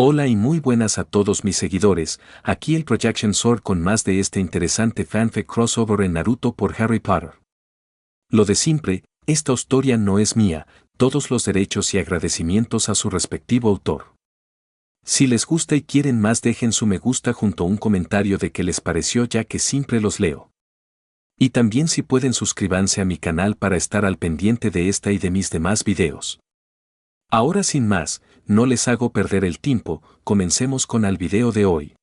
Hola y muy buenas a todos mis seguidores, aquí el Projection Sword con más de este interesante fanfic crossover en Naruto por Harry Potter. Lo de siempre, esta historia no es mía, todos los derechos y agradecimientos a su respectivo autor. Si les gusta y quieren más dejen su me gusta junto a un comentario de qué les pareció ya que siempre los leo. Y también si pueden suscríbanse a mi canal para estar al pendiente de esta y de mis demás videos. Ahora sin más, no les hago perder el tiempo, comencemos con el video de hoy.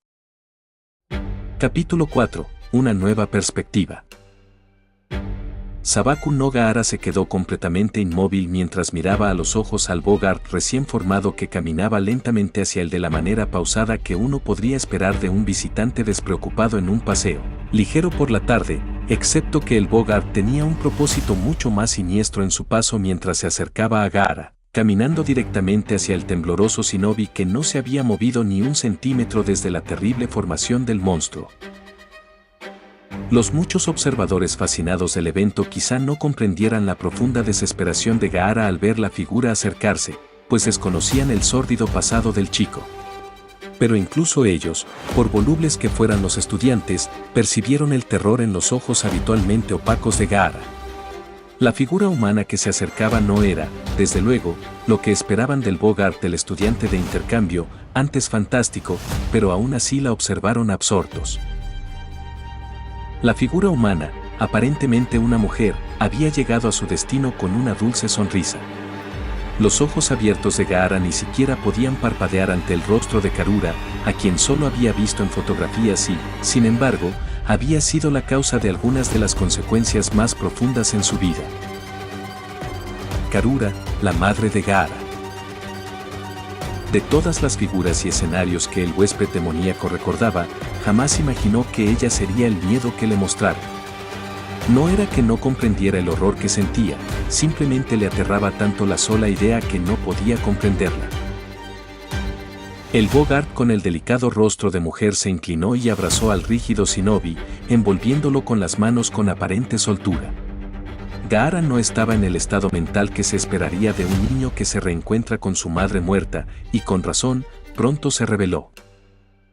Capítulo 4. Una nueva perspectiva. Sabaku no Gaara se quedó completamente inmóvil mientras miraba a los ojos al Bogart recién formado que caminaba lentamente hacia él de la manera pausada que uno podría esperar de un visitante despreocupado en un paseo, ligero por la tarde, excepto que el Bogart tenía un propósito mucho más siniestro en su paso mientras se acercaba a Gaara, caminando directamente hacia el tembloroso shinobi que no se había movido ni un centímetro desde la terrible formación del monstruo. Los muchos observadores fascinados del evento quizá no comprendieran la profunda desesperación de Gaara al ver la figura acercarse, pues desconocían el sórdido pasado del chico. Pero incluso ellos, por volubles que fueran los estudiantes, percibieron el terror en los ojos habitualmente opacos de Gaara. La figura humana que se acercaba no era, desde luego, lo que esperaban del Bogart el estudiante de intercambio, antes fantástico, pero aún así la observaron absortos. La figura humana, aparentemente una mujer, había llegado a su destino con una dulce sonrisa. Los ojos abiertos de Gaara ni siquiera podían parpadear ante el rostro de Karura, a quien solo había visto en fotografías y, sin embargo, había sido la causa de algunas de las consecuencias más profundas en su vida. Karura, la madre de Gaara. De todas las figuras y escenarios que el huésped demoníaco recordaba, jamás imaginó que ella sería el miedo que le mostrara. No era que no comprendiera el horror que sentía, simplemente le aterraba tanto la sola idea que no podía comprenderla. El Bogart con el delicado rostro de mujer se inclinó y abrazó al rígido shinobi, envolviéndolo con las manos con aparente soltura. Gaara no estaba en el estado mental que se esperaría de un niño que se reencuentra con su madre muerta, y con razón, pronto se rebeló.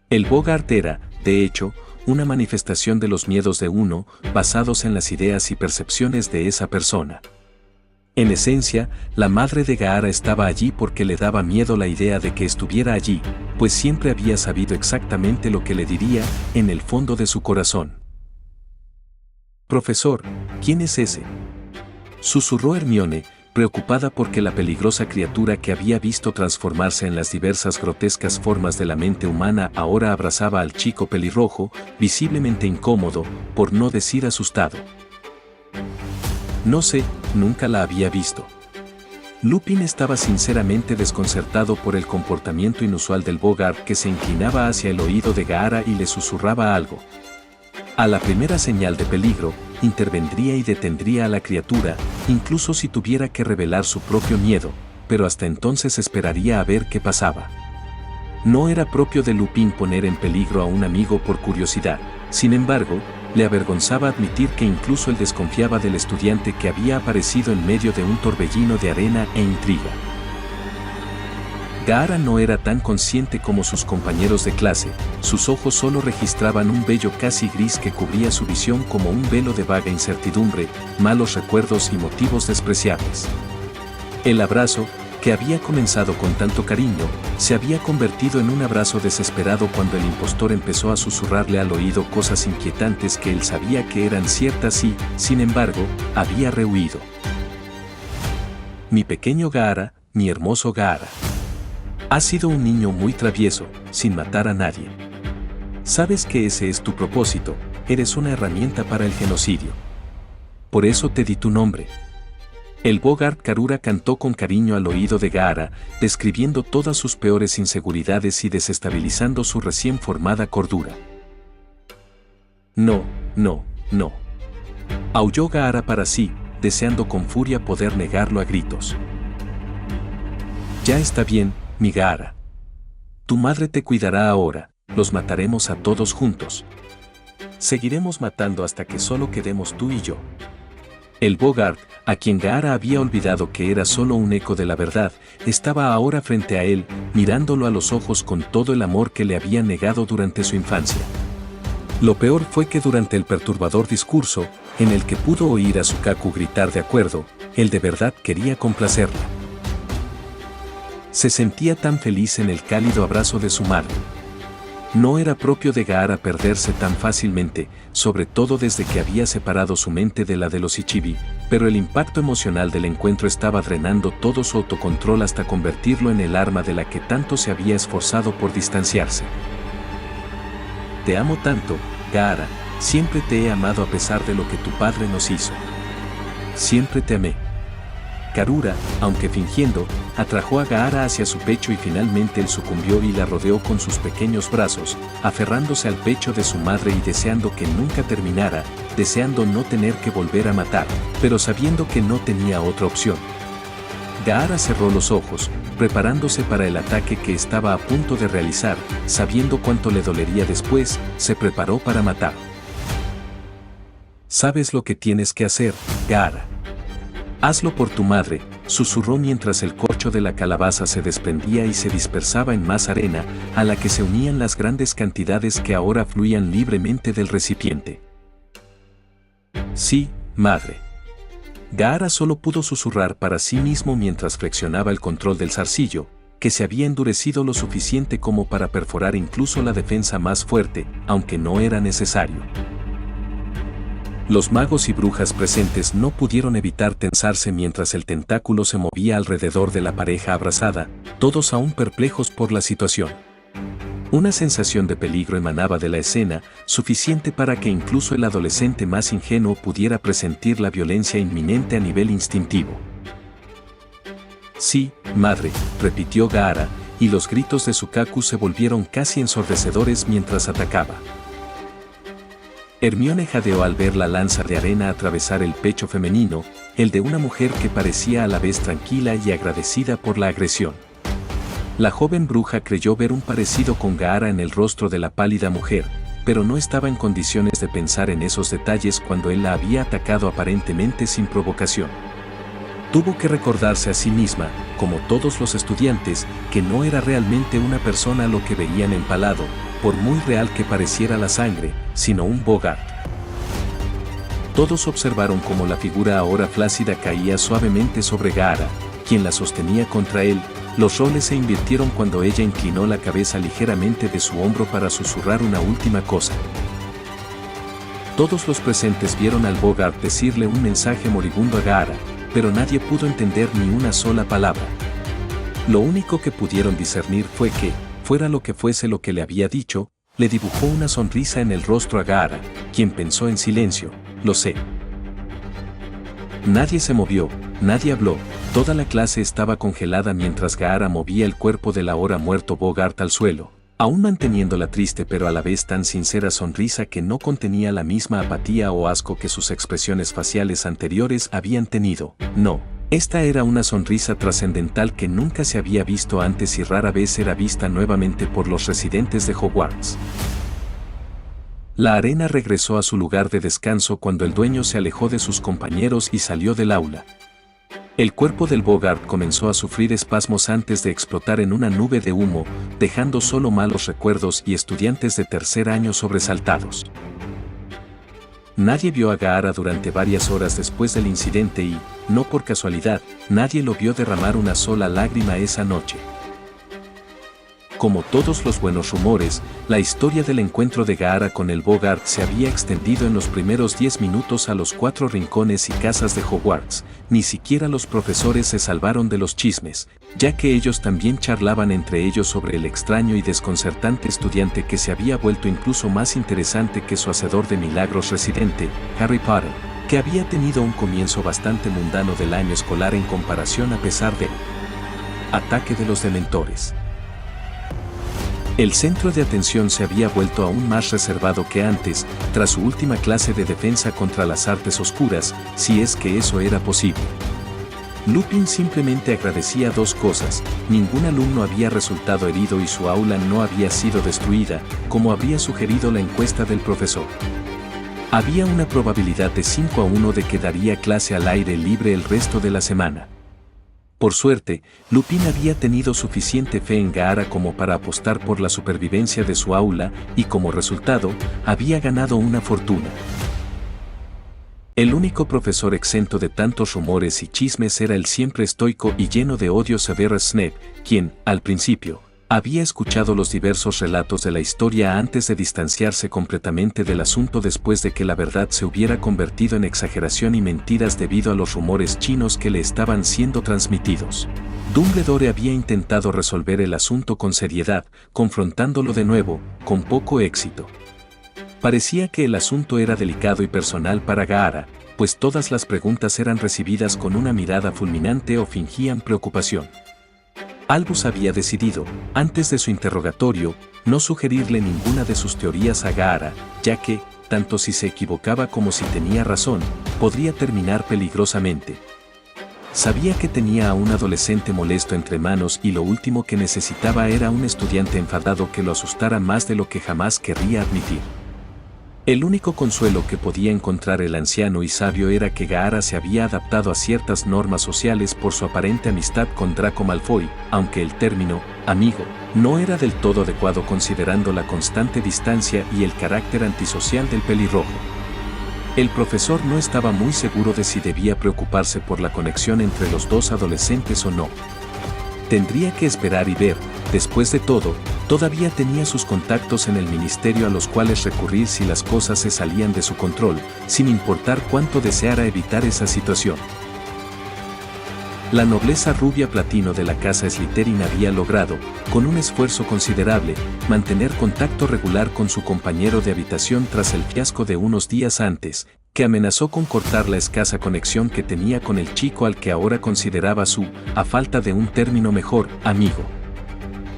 El Bogart era, de hecho, una manifestación de los miedos de uno, basados en las ideas y percepciones de esa persona. En esencia, la madre de Gaara estaba allí porque le daba miedo la idea de que estuviera allí, pues siempre había sabido exactamente lo que le diría, en el fondo de su corazón. «Profesor, ¿quién es ese?», susurró Hermione, preocupada porque la peligrosa criatura que había visto transformarse en las diversas grotescas formas de la mente humana ahora abrazaba al chico pelirrojo, visiblemente incómodo, por no decir asustado. «No sé, nunca la había visto». Lupin estaba sinceramente desconcertado por el comportamiento inusual del Bogart que se inclinaba hacia el oído de Gaara y le susurraba algo. A la primera señal de peligro, intervendría y detendría a la criatura, incluso si tuviera que revelar su propio miedo, pero hasta entonces esperaría a ver qué pasaba. No era propio de Lupin poner en peligro a un amigo por curiosidad, sin embargo, le avergonzaba admitir que incluso él desconfiaba del estudiante que había aparecido en medio de un torbellino de arena e intriga. Gaara no era tan consciente como sus compañeros de clase, sus ojos solo registraban un vello casi gris que cubría su visión como un velo de vaga incertidumbre, malos recuerdos y motivos despreciables. El abrazo, que había comenzado con tanto cariño, se había convertido en un abrazo desesperado cuando el impostor empezó a susurrarle al oído cosas inquietantes que él sabía que eran ciertas y, sin embargo, había rehuido. «Mi pequeño Gaara, mi hermoso Gaara. Has sido un niño muy travieso, sin matar a nadie. Sabes que ese es tu propósito, eres una herramienta para el genocidio. Por eso te di tu nombre». El Bogart Karura cantó con cariño al oído de Gaara, describiendo todas sus peores inseguridades y desestabilizando su recién formada cordura. «No, no, no», aulló Gaara para sí, deseando con furia poder negarlo a gritos. «Ya está bien, mi Gaara. Tu madre te cuidará ahora, los mataremos a todos juntos. Seguiremos matando hasta que solo quedemos tú y yo». El Bogart, a quien Gaara había olvidado que era solo un eco de la verdad, estaba ahora frente a él, mirándolo a los ojos con todo el amor que le había negado durante su infancia. Lo peor fue que durante el perturbador discurso, en el que pudo oír a Sukaku gritar de acuerdo, él de verdad quería complacerla. Se sentía tan feliz en el cálido abrazo de su madre. No era propio de Gaara perderse tan fácilmente, sobre todo desde que había separado su mente de la de los Ichibi, pero el impacto emocional del encuentro estaba drenando todo su autocontrol hasta convertirlo en el arma de la que tanto se había esforzado por distanciarse. Te amo tanto, Gaara, siempre te he amado a pesar de lo que tu padre nos hizo. Siempre te amé. Karura, aunque fingiendo, atrajo a Gaara hacia su pecho y finalmente él sucumbió y la rodeó con sus pequeños brazos, aferrándose al pecho de su madre y deseando que nunca terminara, deseando no tener que volver a matar, pero sabiendo que no tenía otra opción. Gaara cerró los ojos, preparándose para el ataque que estaba a punto de realizar, sabiendo cuánto le dolería después, se preparó para matar. Sabes lo que tienes que hacer, Gaara. Hazlo por tu madre, susurró mientras el corcho de la calabaza se desprendía y se dispersaba en más arena, a la que se unían las grandes cantidades que ahora fluían libremente del recipiente. Sí, madre. Gaara solo pudo susurrar para sí mismo mientras flexionaba el control del zarcillo, que se había endurecido lo suficiente como para perforar incluso la defensa más fuerte, aunque no era necesario. Los magos y brujas presentes no pudieron evitar tensarse mientras el tentáculo se movía alrededor de la pareja abrazada, todos aún perplejos por la situación. Una sensación de peligro emanaba de la escena, suficiente para que incluso el adolescente más ingenuo pudiera presentir la violencia inminente a nivel instintivo. Sí, madre, repitió Gaara, y los gritos de Sukaku se volvieron casi ensordecedores mientras atacaba. Hermione jadeó al ver la lanza de arena atravesar el pecho femenino, el de una mujer que parecía a la vez tranquila y agradecida por la agresión. La joven bruja creyó ver un parecido con Gaara en el rostro de la pálida mujer, pero no estaba en condiciones de pensar en esos detalles cuando él la había atacado aparentemente sin provocación. Tuvo que recordarse a sí misma, como todos los estudiantes, que no era realmente una persona lo que veían empalado, por muy real que pareciera la sangre, sino un Bogart. Todos observaron cómo la figura ahora flácida caía suavemente sobre Gaara, quien la sostenía contra él. Los roles se invirtieron cuando ella inclinó la cabeza ligeramente de su hombro para susurrar una última cosa. Todos los presentes vieron al Bogart decirle un mensaje moribundo a Gaara, pero nadie pudo entender ni una sola palabra. Lo único que pudieron discernir fue que, fuera lo que fuese lo que le había dicho, le dibujó una sonrisa en el rostro a Gaara, quien pensó en silencio, lo sé. Nadie se movió, nadie habló, toda la clase estaba congelada mientras Gaara movía el cuerpo del ahora muerto Bogart al suelo, aún manteniendo la triste pero a la vez tan sincera sonrisa que no contenía la misma apatía o asco que sus expresiones faciales anteriores habían tenido. No, esta era una sonrisa trascendental que nunca se había visto antes y rara vez era vista nuevamente por los residentes de Hogwarts. La arena regresó a su lugar de descanso cuando el dueño se alejó de sus compañeros y salió del aula. El cuerpo del Bogart comenzó a sufrir espasmos antes de explotar en una nube de humo, dejando solo malos recuerdos y estudiantes de tercer año sobresaltados. Nadie vio a Gaara durante varias horas después del incidente y, no por casualidad, nadie lo vio derramar una sola lágrima esa noche. Como todos los buenos rumores, la historia del encuentro de Gaara con el Bogart se había extendido en los primeros 10 minutos a los 4 rincones y casas de Hogwarts. Ni siquiera los profesores se salvaron de los chismes, ya que ellos también charlaban entre ellos sobre el extraño y desconcertante estudiante que se había vuelto incluso más interesante que su hacedor de milagros residente, Harry Potter, que había tenido un comienzo bastante mundano del año escolar en comparación a pesar del ataque de los dementores. El centro de atención se había vuelto aún más reservado que antes, tras su última clase de defensa contra las artes oscuras, si es que eso era posible. Lupin simplemente agradecía dos cosas: ningún alumno había resultado herido y su aula no había sido destruida, como habría sugerido la encuesta del profesor. Había una probabilidad de 5-1 de que daría clase al aire libre el resto de la semana. Por suerte, Lupin había tenido suficiente fe en Gaara como para apostar por la supervivencia de su aula y como resultado, había ganado una fortuna. El único profesor exento de tantos rumores y chismes era el siempre estoico y lleno de odio Severus Snape, quien, al principio, había escuchado los diversos relatos de la historia antes de distanciarse completamente del asunto después de que la verdad se hubiera convertido en exageración y mentiras debido a los rumores chinos que le estaban siendo transmitidos. Dumbledore había intentado resolver el asunto con seriedad, confrontándolo de nuevo, con poco éxito. Parecía que el asunto era delicado y personal para Gaara, pues todas las preguntas eran recibidas con una mirada fulminante o fingían preocupación. Albus había decidido, antes de su interrogatorio, no sugerirle ninguna de sus teorías a Gaara, ya que, tanto si se equivocaba como si tenía razón, podría terminar peligrosamente. Sabía que tenía a un adolescente molesto entre manos y lo último que necesitaba era un estudiante enfadado que lo asustara más de lo que jamás querría admitir. El único consuelo que podía encontrar el anciano y sabio era que Gaara se había adaptado a ciertas normas sociales por su aparente amistad con Draco Malfoy, aunque el término amigo no era del todo adecuado considerando la constante distancia y el carácter antisocial del pelirrojo. El profesor no estaba muy seguro de si debía preocuparse por la conexión entre los dos adolescentes o no. Tendría que esperar y ver. Después de todo, todavía tenía sus contactos en el ministerio a los cuales recurrir si las cosas se salían de su control, sin importar cuánto deseara evitar esa situación. La nobleza rubia platino de la casa Slytherin había logrado, con un esfuerzo considerable, mantener contacto regular con su compañero de habitación tras el fiasco de unos días antes, que amenazó con cortar la escasa conexión que tenía con el chico al que ahora consideraba su, a falta de un término mejor, amigo.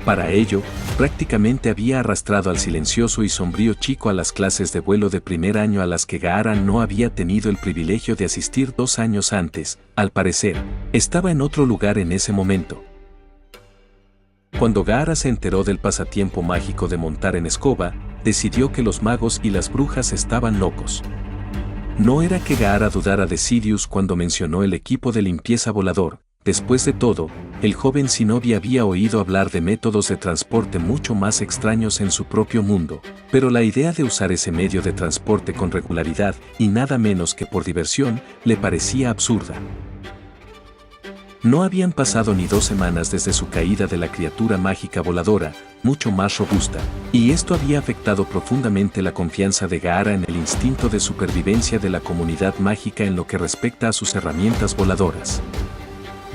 Para ello, prácticamente había arrastrado al silencioso y sombrío chico a las clases de vuelo de primer año a las que Gaara no había tenido el privilegio de asistir 2 años antes. Al parecer, estaba en otro lugar en ese momento. Cuando Gaara se enteró del pasatiempo mágico de montar en escoba, decidió que los magos y las brujas estaban locos. No era que Gaara dudara de Sirius cuando mencionó el equipo de limpieza volador. Después de todo, el joven Shinobi había oído hablar de métodos de transporte mucho más extraños en su propio mundo, pero la idea de usar ese medio de transporte con regularidad y nada menos que por diversión, le parecía absurda. No habían pasado ni 2 semanas desde su caída de la criatura mágica voladora, mucho más robusta, y esto había afectado profundamente la confianza de Gaara en el instinto de supervivencia de la comunidad mágica en lo que respecta a sus herramientas voladoras.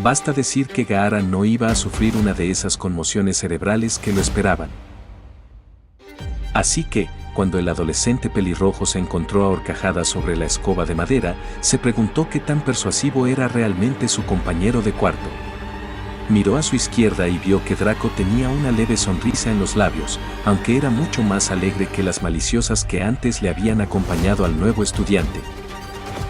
Basta decir que Gaara no iba a sufrir una de esas conmociones cerebrales que lo esperaban. Así que, cuando el adolescente pelirrojo se encontró a horcajadas sobre la escoba de madera, se preguntó qué tan persuasivo era realmente su compañero de cuarto. Miró a su izquierda y vio que Draco tenía una leve sonrisa en los labios, aunque era mucho más alegre que las maliciosas que antes le habían acompañado al nuevo estudiante.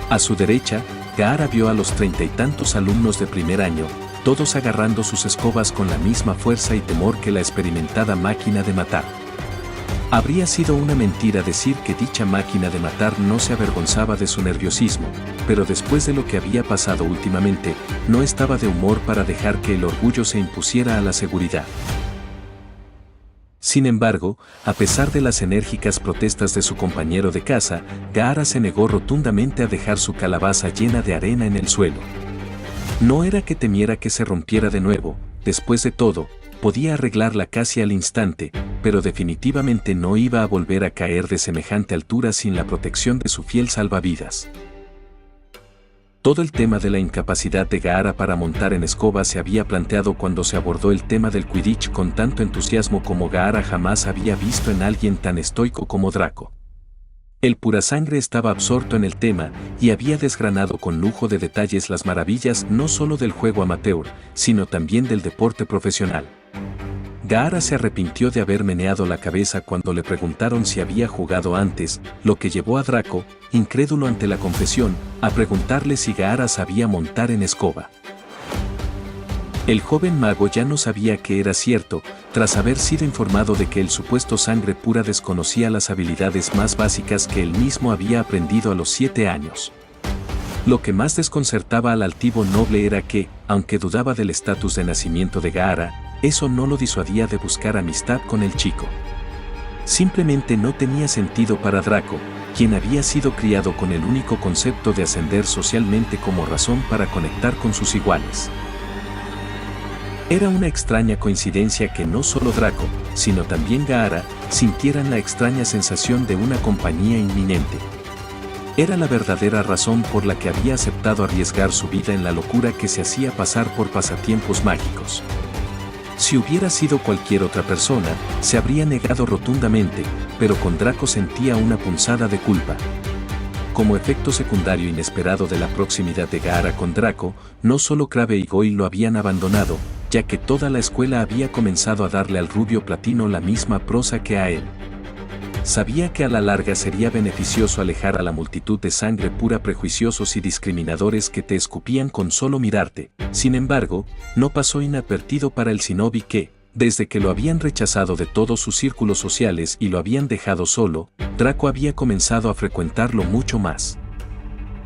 A su derecha, Gaara vio a los 30 y tantos alumnos de primer año, todos agarrando sus escobas con la misma fuerza y temor que la experimentada máquina de matar. Habría sido una mentira decir que dicha máquina de matar no se avergonzaba de su nerviosismo, pero después de lo que había pasado últimamente, no estaba de humor para dejar que el orgullo se impusiera a la seguridad. Sin embargo, a pesar de las enérgicas protestas de su compañero de casa, Gaara se negó rotundamente a dejar su calabaza llena de arena en el suelo. No era que temiera que se rompiera de nuevo, después de todo, podía arreglarla casi al instante, pero definitivamente no iba a volver a caer de semejante altura sin la protección de su fiel salvavidas. Todo el tema de la incapacidad de Gaara para montar en escoba se había planteado cuando se abordó el tema del Quidditch con tanto entusiasmo como Gaara jamás había visto en alguien tan estoico como Draco. El Purasangre estaba absorto en el tema y había desgranado con lujo de detalles las maravillas no solo del juego amateur, sino también del deporte profesional. Gaara se arrepintió de haber meneado la cabeza cuando le preguntaron si había jugado antes, lo que llevó a Draco, incrédulo ante la confesión, a preguntarle si Gaara sabía montar en escoba. El joven mago ya no sabía que era cierto, tras haber sido informado de que el supuesto sangre pura desconocía las habilidades más básicas que él mismo había aprendido a los 7 años. Lo que más desconcertaba al altivo noble era que, aunque dudaba del estatus de nacimiento de Gaara, eso no lo disuadía de buscar amistad con el chico. Simplemente no tenía sentido para Draco, quien había sido criado con el único concepto de ascender socialmente como razón para conectar con sus iguales. Era una extraña coincidencia que no solo Draco, sino también Gaara, sintieran la extraña sensación de una compañía inminente. Era la verdadera razón por la que había aceptado arriesgar su vida en la locura que se hacía pasar por pasatiempos mágicos. Si hubiera sido cualquier otra persona, se habría negado rotundamente, pero con Draco sentía una punzada de culpa. Como efecto secundario inesperado de la proximidad de Gaara con Draco, no solo Crabbe y Goyle lo habían abandonado, ya que toda la escuela había comenzado a darle al rubio platino la misma prosa que a él. Sabía que a la larga sería beneficioso alejar a la multitud de sangre pura prejuiciosos y discriminadores que te escupían con solo mirarte. Sin embargo, no pasó inadvertido para el shinobi que, desde que lo habían rechazado de todos sus círculos sociales y lo habían dejado solo, Draco había comenzado a frecuentarlo mucho más.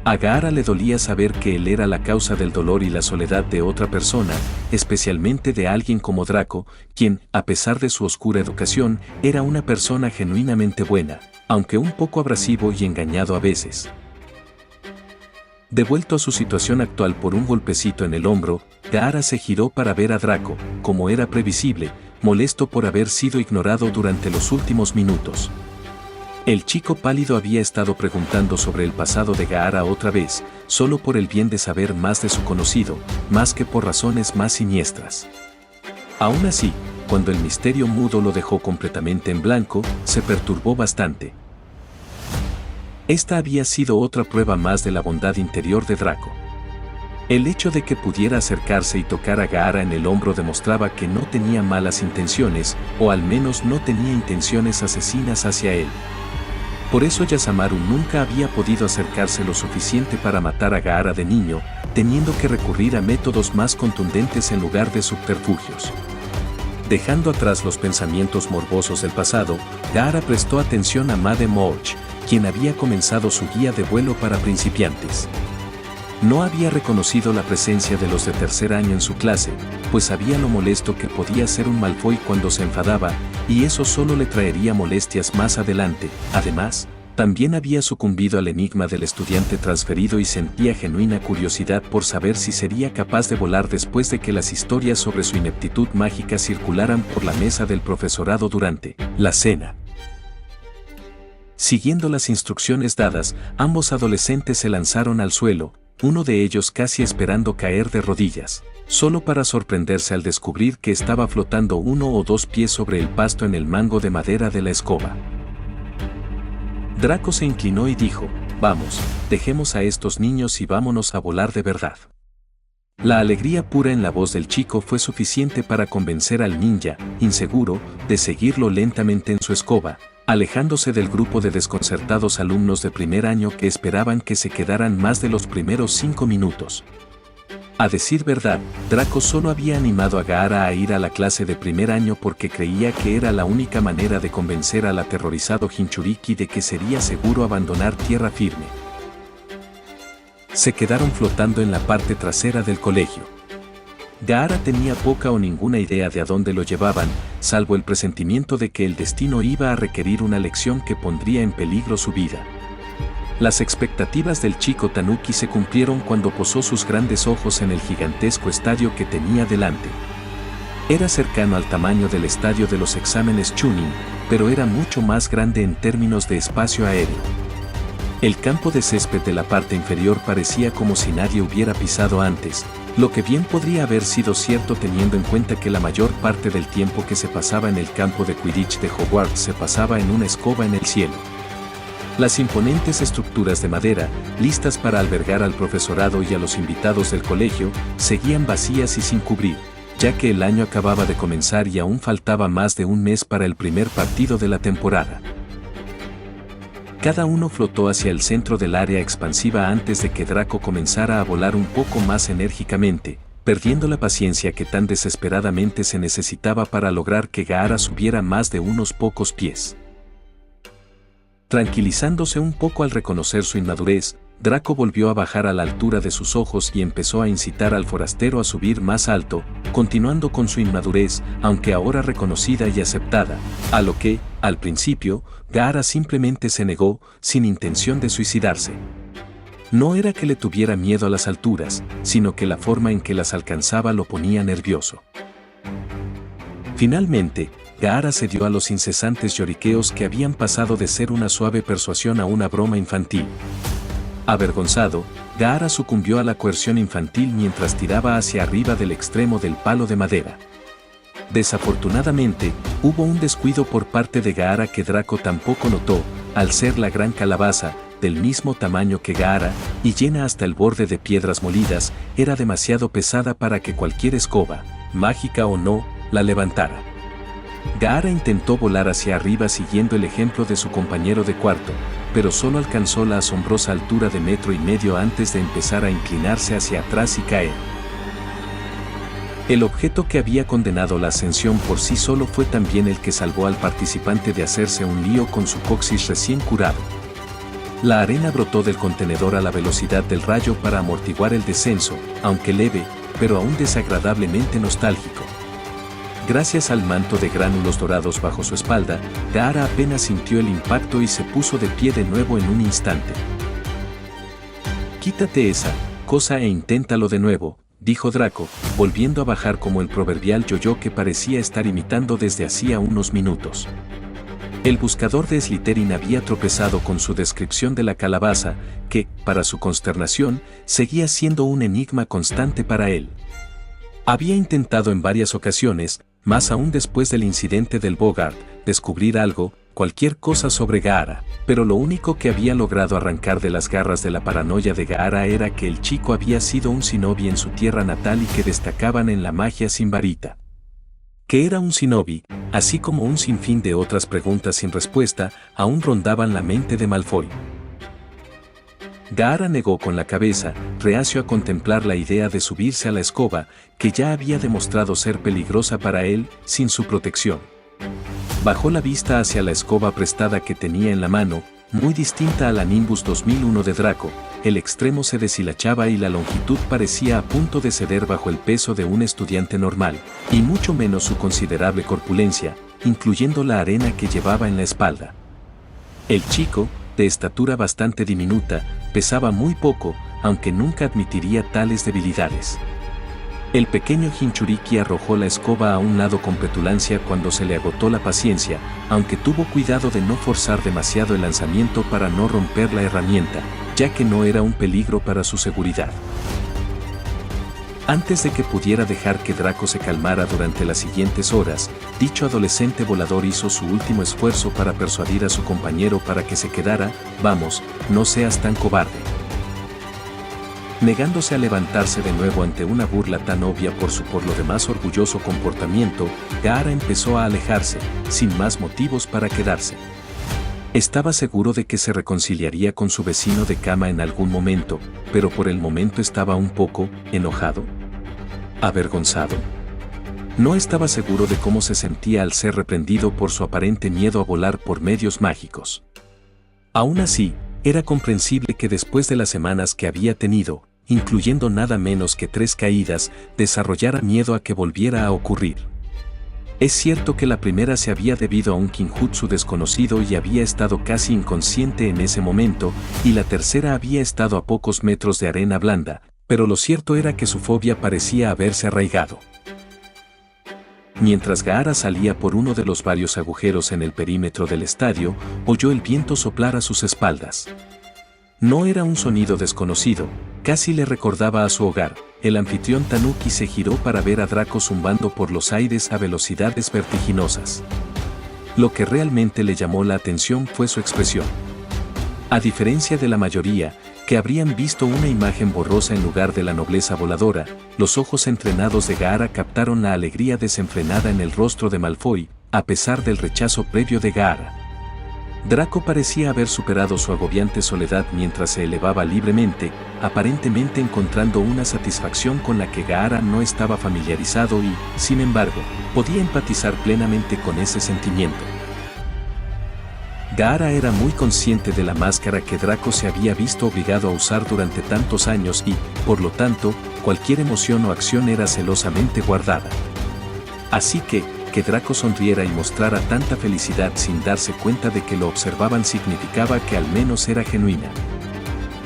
A Gaara le dolía saber que él era la causa del dolor y la soledad de otra persona, especialmente de alguien como Draco, quien, a pesar de su oscura educación, era una persona genuinamente buena, aunque un poco abrasivo y engañado a veces. Devuelto a su situación actual por un golpecito en el hombro, Gaara se giró para ver a Draco, como era previsible, molesto por haber sido ignorado durante los últimos minutos. El chico pálido había estado preguntando sobre el pasado de Gaara otra vez, solo por el bien de saber más de su conocido, más que por razones más siniestras. Aún así, cuando el misterio mudo lo dejó completamente en blanco, se perturbó bastante. Esta había sido otra prueba más de la bondad interior de Draco. El hecho de que pudiera acercarse y tocar a Gaara en el hombro demostraba que no tenía malas intenciones, o al menos no tenía intenciones asesinas hacia él. Por eso Yasamaru nunca había podido acercarse lo suficiente para matar a Gaara de niño, teniendo que recurrir a métodos más contundentes en lugar de subterfugios. Dejando atrás los pensamientos morbosos del pasado, Gaara prestó atención a Made Morch, quien había comenzado su guía de vuelo para principiantes. No había reconocido la presencia de los de tercer año en su clase, pues sabía lo molesto que podía ser un Malfoy cuando se enfadaba, y eso solo le traería molestias más adelante. Además, también había sucumbido al enigma del estudiante transferido y sentía genuina curiosidad por saber si sería capaz de volar después de que las historias sobre su ineptitud mágica circularan por la mesa del profesorado durante la cena. Siguiendo las instrucciones dadas, ambos adolescentes se lanzaron al suelo, uno de ellos casi esperando caer de rodillas, solo para sorprenderse al descubrir que estaba flotando 1 o 2 pies sobre el pasto en el mango de madera de la escoba. Draco se inclinó y dijo: «Vamos, dejemos a estos niños y vámonos a volar de verdad». La alegría pura en la voz del chico fue suficiente para convencer al ninja, inseguro, de seguirlo lentamente en su escoba, alejándose del grupo de desconcertados alumnos de primer año que esperaban que se quedaran más de los primeros 5 minutos. A decir verdad, Draco solo había animado a Gaara a ir a la clase de primer año porque creía que era la única manera de convencer al aterrorizado Jinchuriki de que sería seguro abandonar tierra firme. Se quedaron flotando en la parte trasera del colegio. Gaara tenía poca o ninguna idea de a dónde lo llevaban, salvo el presentimiento de que el destino iba a requerir una lección que pondría en peligro su vida. Las expectativas del chico Tanuki se cumplieron cuando posó sus grandes ojos en el gigantesco estadio que tenía delante. Era cercano al tamaño del estadio de los exámenes Chunin, pero era mucho más grande en términos de espacio aéreo. El campo de césped de la parte inferior parecía como si nadie hubiera pisado antes, lo que bien podría haber sido cierto teniendo en cuenta que la mayor parte del tiempo que se pasaba en el campo de Quidditch de Hogwarts se pasaba en una escoba en el cielo. Las imponentes estructuras de madera, listas para albergar al profesorado y a los invitados del colegio, seguían vacías y sin cubrir, ya que el año acababa de comenzar y aún faltaba más de un mes para el primer partido de la temporada. Cada uno flotó hacia el centro del área expansiva antes de que Draco comenzara a volar un poco más enérgicamente, perdiendo la paciencia que tan desesperadamente se necesitaba para lograr que Gaara subiera más de unos pocos pies. Tranquilizándose un poco al reconocer su inmadurez, Draco volvió a bajar a la altura de sus ojos y empezó a incitar al forastero a subir más alto, continuando con su inmadurez, aunque ahora reconocida y aceptada, a lo que, al principio, Gaara simplemente se negó, sin intención de suicidarse. No era que le tuviera miedo a las alturas, sino que la forma en que las alcanzaba lo ponía nervioso. Finalmente, Gaara cedió a los incesantes lloriqueos que habían pasado de ser una suave persuasión a una broma infantil. Avergonzado, Gaara sucumbió a la coerción infantil mientras tiraba hacia arriba del extremo del palo de madera. Desafortunadamente, hubo un descuido por parte de Gaara que Draco tampoco notó, al ser la gran calabaza, del mismo tamaño que Gaara, y llena hasta el borde de piedras molidas, era demasiado pesada para que cualquier escoba, mágica o no, la levantara. Gaara intentó volar hacia arriba siguiendo el ejemplo de su compañero de cuarto, pero solo alcanzó la asombrosa altura de 1,5 metros antes de empezar a inclinarse hacia atrás y caer. El objeto que había condenado la ascensión por sí solo fue también el que salvó al participante de hacerse un lío con su coxis recién curado. La arena brotó del contenedor a la velocidad del rayo para amortiguar el descenso, aunque leve, pero aún desagradablemente nostálgico. Gracias al manto de gránulos dorados bajo su espalda, Gaara apenas sintió el impacto y se puso de pie de nuevo en un instante. «Quítate esa cosa e inténtalo de nuevo», dijo Draco, volviendo a bajar como el proverbial yo-yo que parecía estar imitando desde hacía unos minutos. El buscador de Slytherin había tropezado con su descripción de la calabaza, que, para su consternación, seguía siendo un enigma constante para él. Había intentado en varias ocasiones, más aún después del incidente del Boggart, descubrir algo, cualquier cosa sobre Gaara, pero lo único que había logrado arrancar de las garras de la paranoia de Gaara era que el chico había sido un shinobi en su tierra natal y que destacaban en la magia sin varita. Que era un shinobi, así como un sinfín de otras preguntas sin respuesta, aún rondaban la mente de Malfoy. Gaara negó con la cabeza, reacio a contemplar la idea de subirse a la escoba, que ya había demostrado ser peligrosa para él, sin su protección. Bajó la vista hacia la escoba prestada que tenía en la mano, muy distinta a la Nimbus 2001 de Draco, el extremo se deshilachaba y la longitud parecía a punto de ceder bajo el peso de un estudiante normal, y mucho menos su considerable corpulencia, incluyendo la arena que llevaba en la espalda. El chico, de estatura bastante diminuta, pesaba muy poco, aunque nunca admitiría tales debilidades. El pequeño Jinchuriki arrojó la escoba a un lado con petulancia cuando se le agotó la paciencia, aunque tuvo cuidado de no forzar demasiado el lanzamiento para no romper la herramienta, ya que no era un peligro para su seguridad. Antes de que pudiera dejar que Draco se calmara durante las siguientes horas, dicho adolescente volador hizo su último esfuerzo para persuadir a su compañero para que se quedara. «Vamos, no seas tan cobarde». Negándose a levantarse de nuevo ante una burla tan obvia por su por lo demás orgulloso comportamiento, Gaara empezó a alejarse, sin más motivos para quedarse. Estaba seguro de que se reconciliaría con su vecino de cama en algún momento, pero por el momento estaba un poco enojado, avergonzado. No estaba seguro de cómo se sentía al ser reprendido por su aparente miedo a volar por medios mágicos. Aún así, era comprensible que después de las semanas que había tenido, incluyendo nada menos que 3 caídas, desarrollara miedo a que volviera a ocurrir. Es cierto que la primera se había debido a un kinjutsu desconocido y había estado casi inconsciente en ese momento, y la tercera había estado a pocos metros de arena blanda, pero lo cierto era que su fobia parecía haberse arraigado. Mientras Gaara salía por uno de los varios agujeros en el perímetro del estadio, oyó el viento soplar a sus espaldas. No era un sonido desconocido, casi le recordaba a su hogar. El anfitrión Tanuki se giró para ver a Draco zumbando por los aires a velocidades vertiginosas. Lo que realmente le llamó la atención fue su expresión. A diferencia de la mayoría, que habrían visto una imagen borrosa en lugar de la nobleza voladora, los ojos entrenados de Gaara captaron la alegría desenfrenada en el rostro de Malfoy, a pesar del rechazo previo de Gaara. Draco parecía haber superado su agobiante soledad mientras se elevaba libremente, aparentemente encontrando una satisfacción con la que Gaara no estaba familiarizado y, sin embargo, podía empatizar plenamente con ese sentimiento. Gaara era muy consciente de la máscara que Draco se había visto obligado a usar durante tantos años y, por lo tanto, cualquier emoción o acción era celosamente guardada. Así que Draco sonriera y mostrara tanta felicidad sin darse cuenta de que lo observaban significaba que al menos era genuina.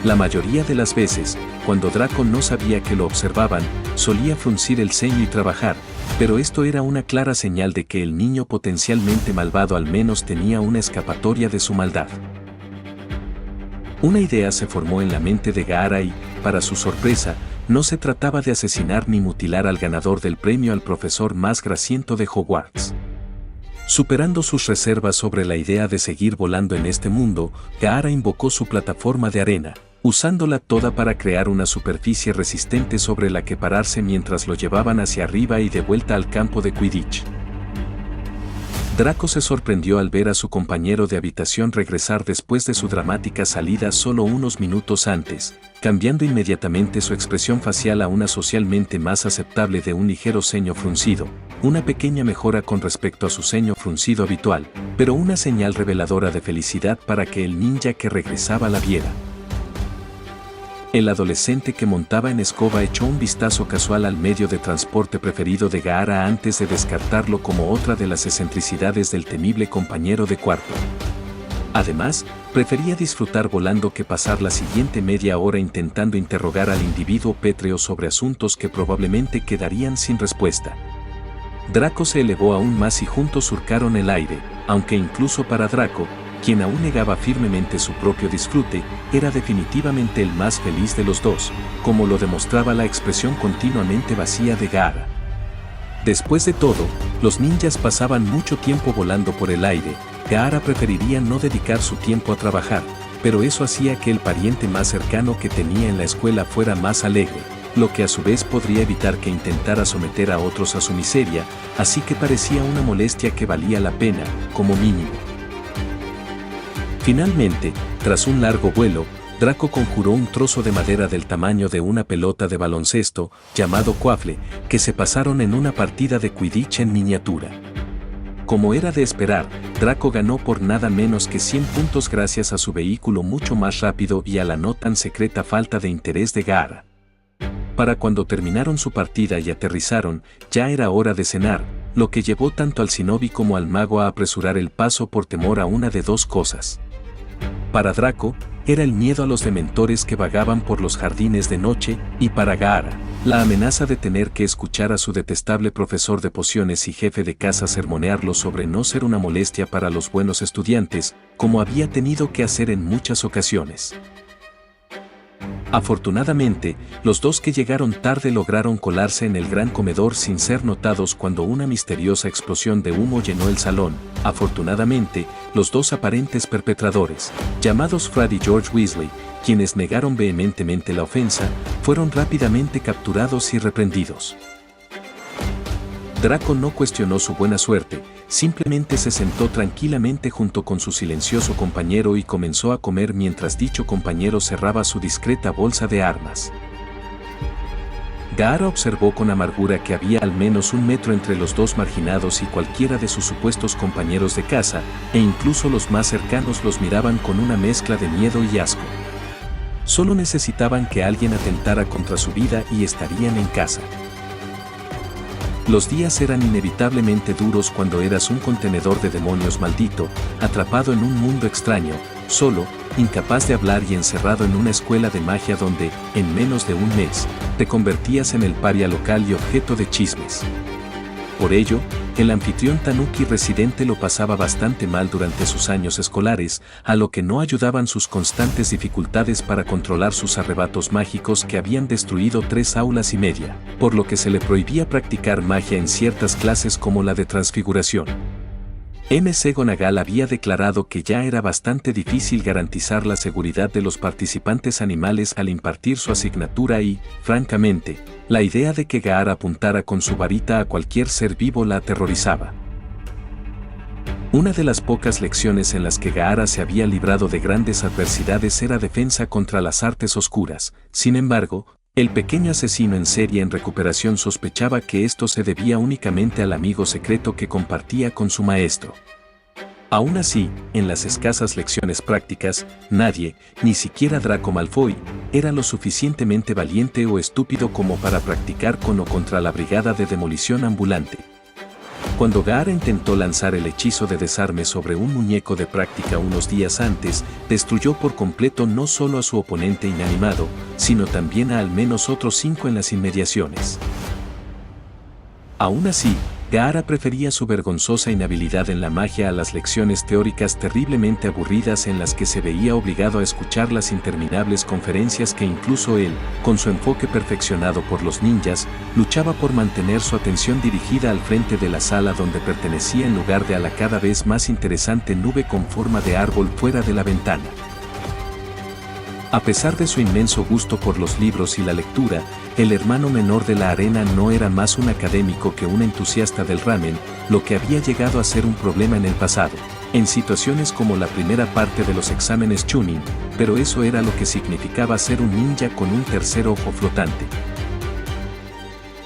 La mayoría de las veces, cuando Draco no sabía que lo observaban, solía fruncir el ceño y trabajar, pero esto era una clara señal de que el niño potencialmente malvado al menos tenía una escapatoria de su maldad. Una idea se formó en la mente de Gaara y, para su sorpresa, no se trataba de asesinar ni mutilar al ganador del premio al profesor más grasiento de Hogwarts. Superando sus reservas sobre la idea de seguir volando en este mundo, Gaara invocó su plataforma de arena, usándola toda para crear una superficie resistente sobre la que pararse mientras lo llevaban hacia arriba y de vuelta al campo de Quidditch. Draco se sorprendió al ver a su compañero de habitación regresar después de su dramática salida solo unos minutos antes, cambiando inmediatamente su expresión facial a una socialmente más aceptable de un ligero ceño fruncido, una pequeña mejora con respecto a su ceño fruncido habitual, pero una señal reveladora de felicidad para que el ninja que regresaba la viera. El adolescente que montaba en escoba echó un vistazo casual al medio de transporte preferido de Gaara antes de descartarlo como otra de las excentricidades del temible compañero de cuarto. Además, prefería disfrutar volando que pasar la siguiente media hora intentando interrogar al individuo pétreo sobre asuntos que probablemente quedarían sin respuesta. Draco se elevó aún más y juntos surcaron el aire, aunque incluso para Draco, quien aún negaba firmemente su propio disfrute, era definitivamente el más feliz de los dos, como lo demostraba la expresión continuamente vacía de Gaara. Después de todo, los ninjas pasaban mucho tiempo volando por el aire. Gaara preferiría no dedicar su tiempo a trabajar, pero eso hacía que el pariente más cercano que tenía en la escuela fuera más alegre, lo que a su vez podría evitar que intentara someter a otros a su miseria, así que parecía una molestia que valía la pena, como mínimo. Finalmente, tras un largo vuelo, Draco conjuró un trozo de madera del tamaño de una pelota de baloncesto, llamado quaffle, que se pasaron en una partida de Quidditch en miniatura. Como era de esperar, Draco ganó por nada menos que 100 puntos gracias a su vehículo mucho más rápido y a la no tan secreta falta de interés de Gaara. Para cuando terminaron su partida y aterrizaron, ya era hora de cenar, lo que llevó tanto al shinobi como al mago a apresurar el paso por temor a una de dos cosas. Para Draco, era el miedo a los dementores que vagaban por los jardines de noche, y para Gaara, la amenaza de tener que escuchar a su detestable profesor de pociones y jefe de casa sermonearlo sobre no ser una molestia para los buenos estudiantes, como había tenido que hacer en muchas ocasiones. Afortunadamente, los dos que llegaron tarde lograron colarse en el gran comedor sin ser notados cuando una misteriosa explosión de humo llenó el salón. Afortunadamente, los dos aparentes perpetradores, llamados Fred y George Weasley, quienes negaron vehementemente la ofensa, fueron rápidamente capturados y reprendidos. Draco no cuestionó su buena suerte, simplemente se sentó tranquilamente junto con su silencioso compañero y comenzó a comer mientras dicho compañero cerraba su discreta bolsa de armas. Gaara observó con amargura que había al menos 1 metro entre los dos marginados y cualquiera de sus supuestos compañeros de casa, e incluso los más cercanos los miraban con una mezcla de miedo y asco. Solo necesitaban que alguien atentara contra su vida y estarían en casa. Los días eran inevitablemente duros cuando eras un contenedor de demonios maldito, atrapado en un mundo extraño, solo, incapaz de hablar y encerrado en una escuela de magia donde, en menos de un mes, te convertías en el paria local y objeto de chismes. Por ello, el anfitrión Tanuki residente lo pasaba bastante mal durante sus años escolares, a lo que no ayudaban sus constantes dificultades para controlar sus arrebatos mágicos que habían destruido 3 aulas y media, por lo que se le prohibía practicar magia en ciertas clases como la de transfiguración. McGonagall había declarado que ya era bastante difícil garantizar la seguridad de los participantes animales al impartir su asignatura y, francamente, la idea de que Gaara apuntara con su varita a cualquier ser vivo la aterrorizaba. Una de las pocas lecciones en las que Gaara se había librado de grandes adversidades era defensa contra las artes oscuras. Sin embargo, el pequeño asesino en serie en recuperación sospechaba que esto se debía únicamente al amigo secreto que compartía con su maestro. Aún así, en las escasas lecciones prácticas, nadie, ni siquiera Draco Malfoy, era lo suficientemente valiente o estúpido como para practicar con o contra la brigada de demolición ambulante. Cuando Gaara intentó lanzar el hechizo de desarme sobre un muñeco de práctica unos días antes, destruyó por completo no solo a su oponente inanimado, sino también a al menos otros 5 en las inmediaciones. Aún así, Gaara prefería su vergonzosa inhabilidad en la magia a las lecciones teóricas terriblemente aburridas en las que se veía obligado a escuchar las interminables conferencias que incluso él, con su enfoque perfeccionado por los ninjas, luchaba por mantener su atención dirigida al frente de la sala donde pertenecía en lugar de a la cada vez más interesante nube con forma de árbol fuera de la ventana. A pesar de su inmenso gusto por los libros y la lectura, el hermano menor de la arena no era más un académico que un entusiasta del ramen, lo que había llegado a ser un problema en el pasado, en situaciones como la primera parte de los exámenes Chunin, pero eso era lo que significaba ser un ninja con un tercer ojo flotante.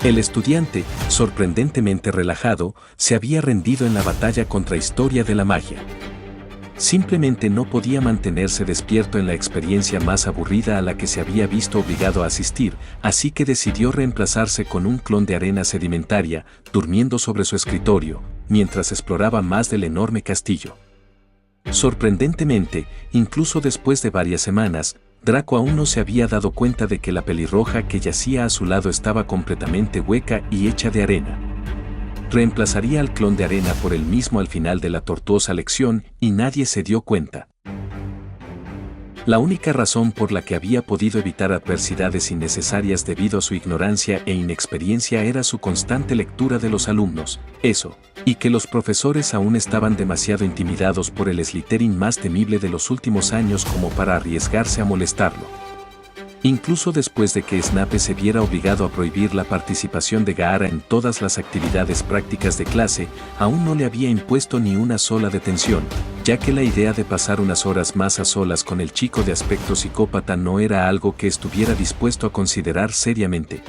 El estudiante, sorprendentemente relajado, se había rendido en la batalla contra Historia de la Magia. Simplemente no podía mantenerse despierto en la experiencia más aburrida a la que se había visto obligado a asistir, así que decidió reemplazarse con un clon de arena sedimentaria, durmiendo sobre su escritorio, mientras exploraba más del enorme castillo. Sorprendentemente, incluso después de varias semanas, Draco aún no se había dado cuenta de que la pelirroja que yacía a su lado estaba completamente hueca y hecha de arena. Reemplazaría al clon de arena por él mismo al final de la tortuosa lección y nadie se dio cuenta. La única razón por la que había podido evitar adversidades innecesarias debido a su ignorancia e inexperiencia era su constante lectura de los alumnos, eso, y que los profesores aún estaban demasiado intimidados por el Slytherin más temible de los últimos años como para arriesgarse a molestarlo. Incluso después de que Snape se viera obligado a prohibir la participación de Gaara en todas las actividades prácticas de clase, aún no le había impuesto ni una sola detención, ya que la idea de pasar unas horas más a solas con el chico de aspecto psicópata no era algo que estuviera dispuesto a considerar seriamente.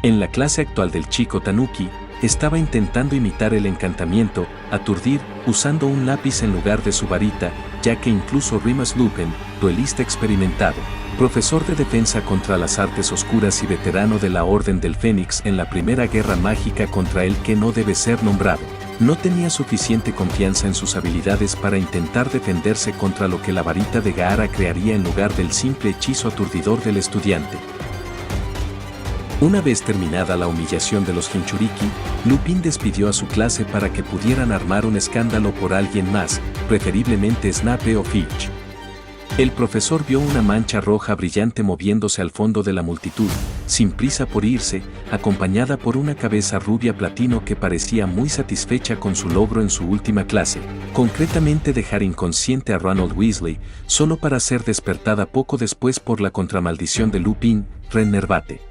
En la clase actual del chico Tanuki, estaba intentando imitar el encantamiento, aturdir, usando un lápiz en lugar de su varita, ya que incluso Remus Lupin, duelista experimentado, profesor de defensa contra las artes oscuras y veterano de la Orden del Fénix en la primera guerra mágica contra el que no debe ser nombrado, no tenía suficiente confianza en sus habilidades para intentar defenderse contra lo que la varita de Gaara crearía en lugar del simple hechizo aturdidor del estudiante. Una vez terminada la humillación de los Jinchuriki, Lupin despidió a su clase para que pudieran armar un escándalo por alguien más, preferiblemente Snape o Filch. El profesor vio una mancha roja brillante moviéndose al fondo de la multitud, sin prisa por irse, acompañada por una cabeza rubia platino que parecía muy satisfecha con su logro en su última clase, concretamente dejar inconsciente a Ronald Weasley, solo para ser despertada poco después por la contramaldición de Lupin, Rennervate.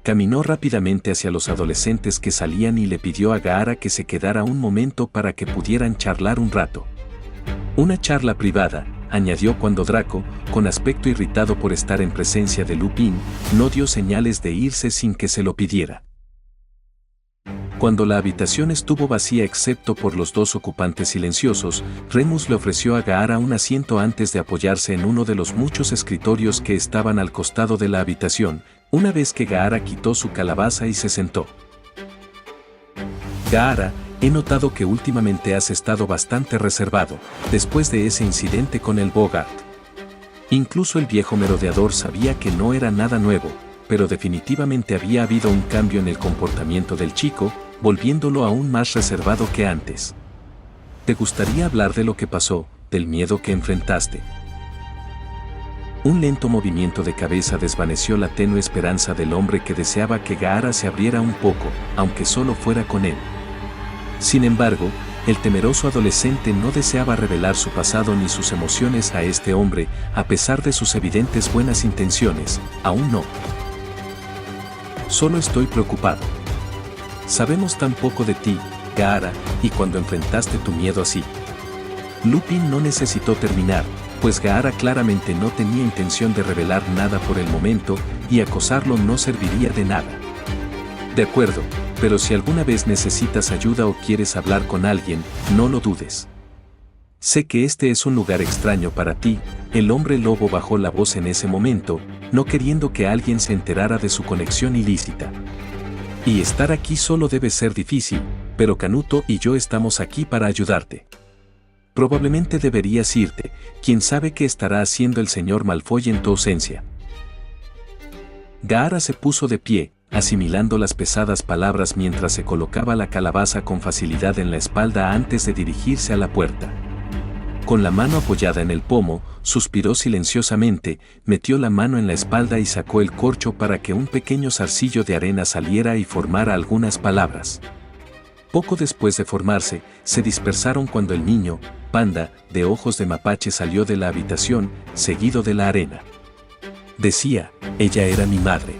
Caminó rápidamente hacia los adolescentes que salían y le pidió a Gaara que se quedara un momento para que pudieran charlar un rato. Una charla privada, añadió cuando Draco, con aspecto irritado por estar en presencia de Lupin, no dio señales de irse sin que se lo pidiera. Cuando la habitación estuvo vacía excepto por los dos ocupantes silenciosos, Remus le ofreció a Gaara un asiento antes de apoyarse en uno de los muchos escritorios que estaban al costado de la habitación, una vez que Gaara quitó su calabaza y se sentó. Gaara, he notado que últimamente has estado bastante reservado, después de ese incidente con el Bogart. Incluso el viejo merodeador sabía que no era nada nuevo, pero definitivamente había habido un cambio en el comportamiento del chico, volviéndolo aún más reservado que antes. ¿Te gustaría hablar de lo que pasó, del miedo que enfrentaste? Un lento movimiento de cabeza desvaneció la tenue esperanza del hombre que deseaba que Gaara se abriera un poco, aunque solo fuera con él. Sin embargo, el temeroso adolescente no deseaba revelar su pasado ni sus emociones a este hombre, a pesar de sus evidentes buenas intenciones, aún no. Solo estoy preocupado. Sabemos tan poco de ti, Gaara, y cuando enfrentaste tu miedo así. Lupin no necesitó terminar, pues Gaara claramente no tenía intención de revelar nada por el momento, y acosarlo no serviría de nada. De acuerdo, pero si alguna vez necesitas ayuda o quieres hablar con alguien, no lo dudes. Sé que este es un lugar extraño para ti. El hombre lobo bajó la voz en ese momento, no queriendo que alguien se enterara de su conexión ilícita. Y estar aquí solo debe ser difícil, pero Canuto y yo estamos aquí para ayudarte. Probablemente deberías irte, quién sabe qué estará haciendo el señor Malfoy en tu ausencia. Gaara se puso de pie, asimilando las pesadas palabras mientras se colocaba la calabaza con facilidad en la espalda antes de dirigirse a la puerta. Con la mano apoyada en el pomo, suspiró silenciosamente, metió la mano en la espalda y sacó el corcho para que un pequeño zarcillo de arena saliera y formara algunas palabras. Poco después de formarse, se dispersaron cuando el niño, Panda, de ojos de mapache salió de la habitación, seguido de la arena. Decía, ella era mi madre.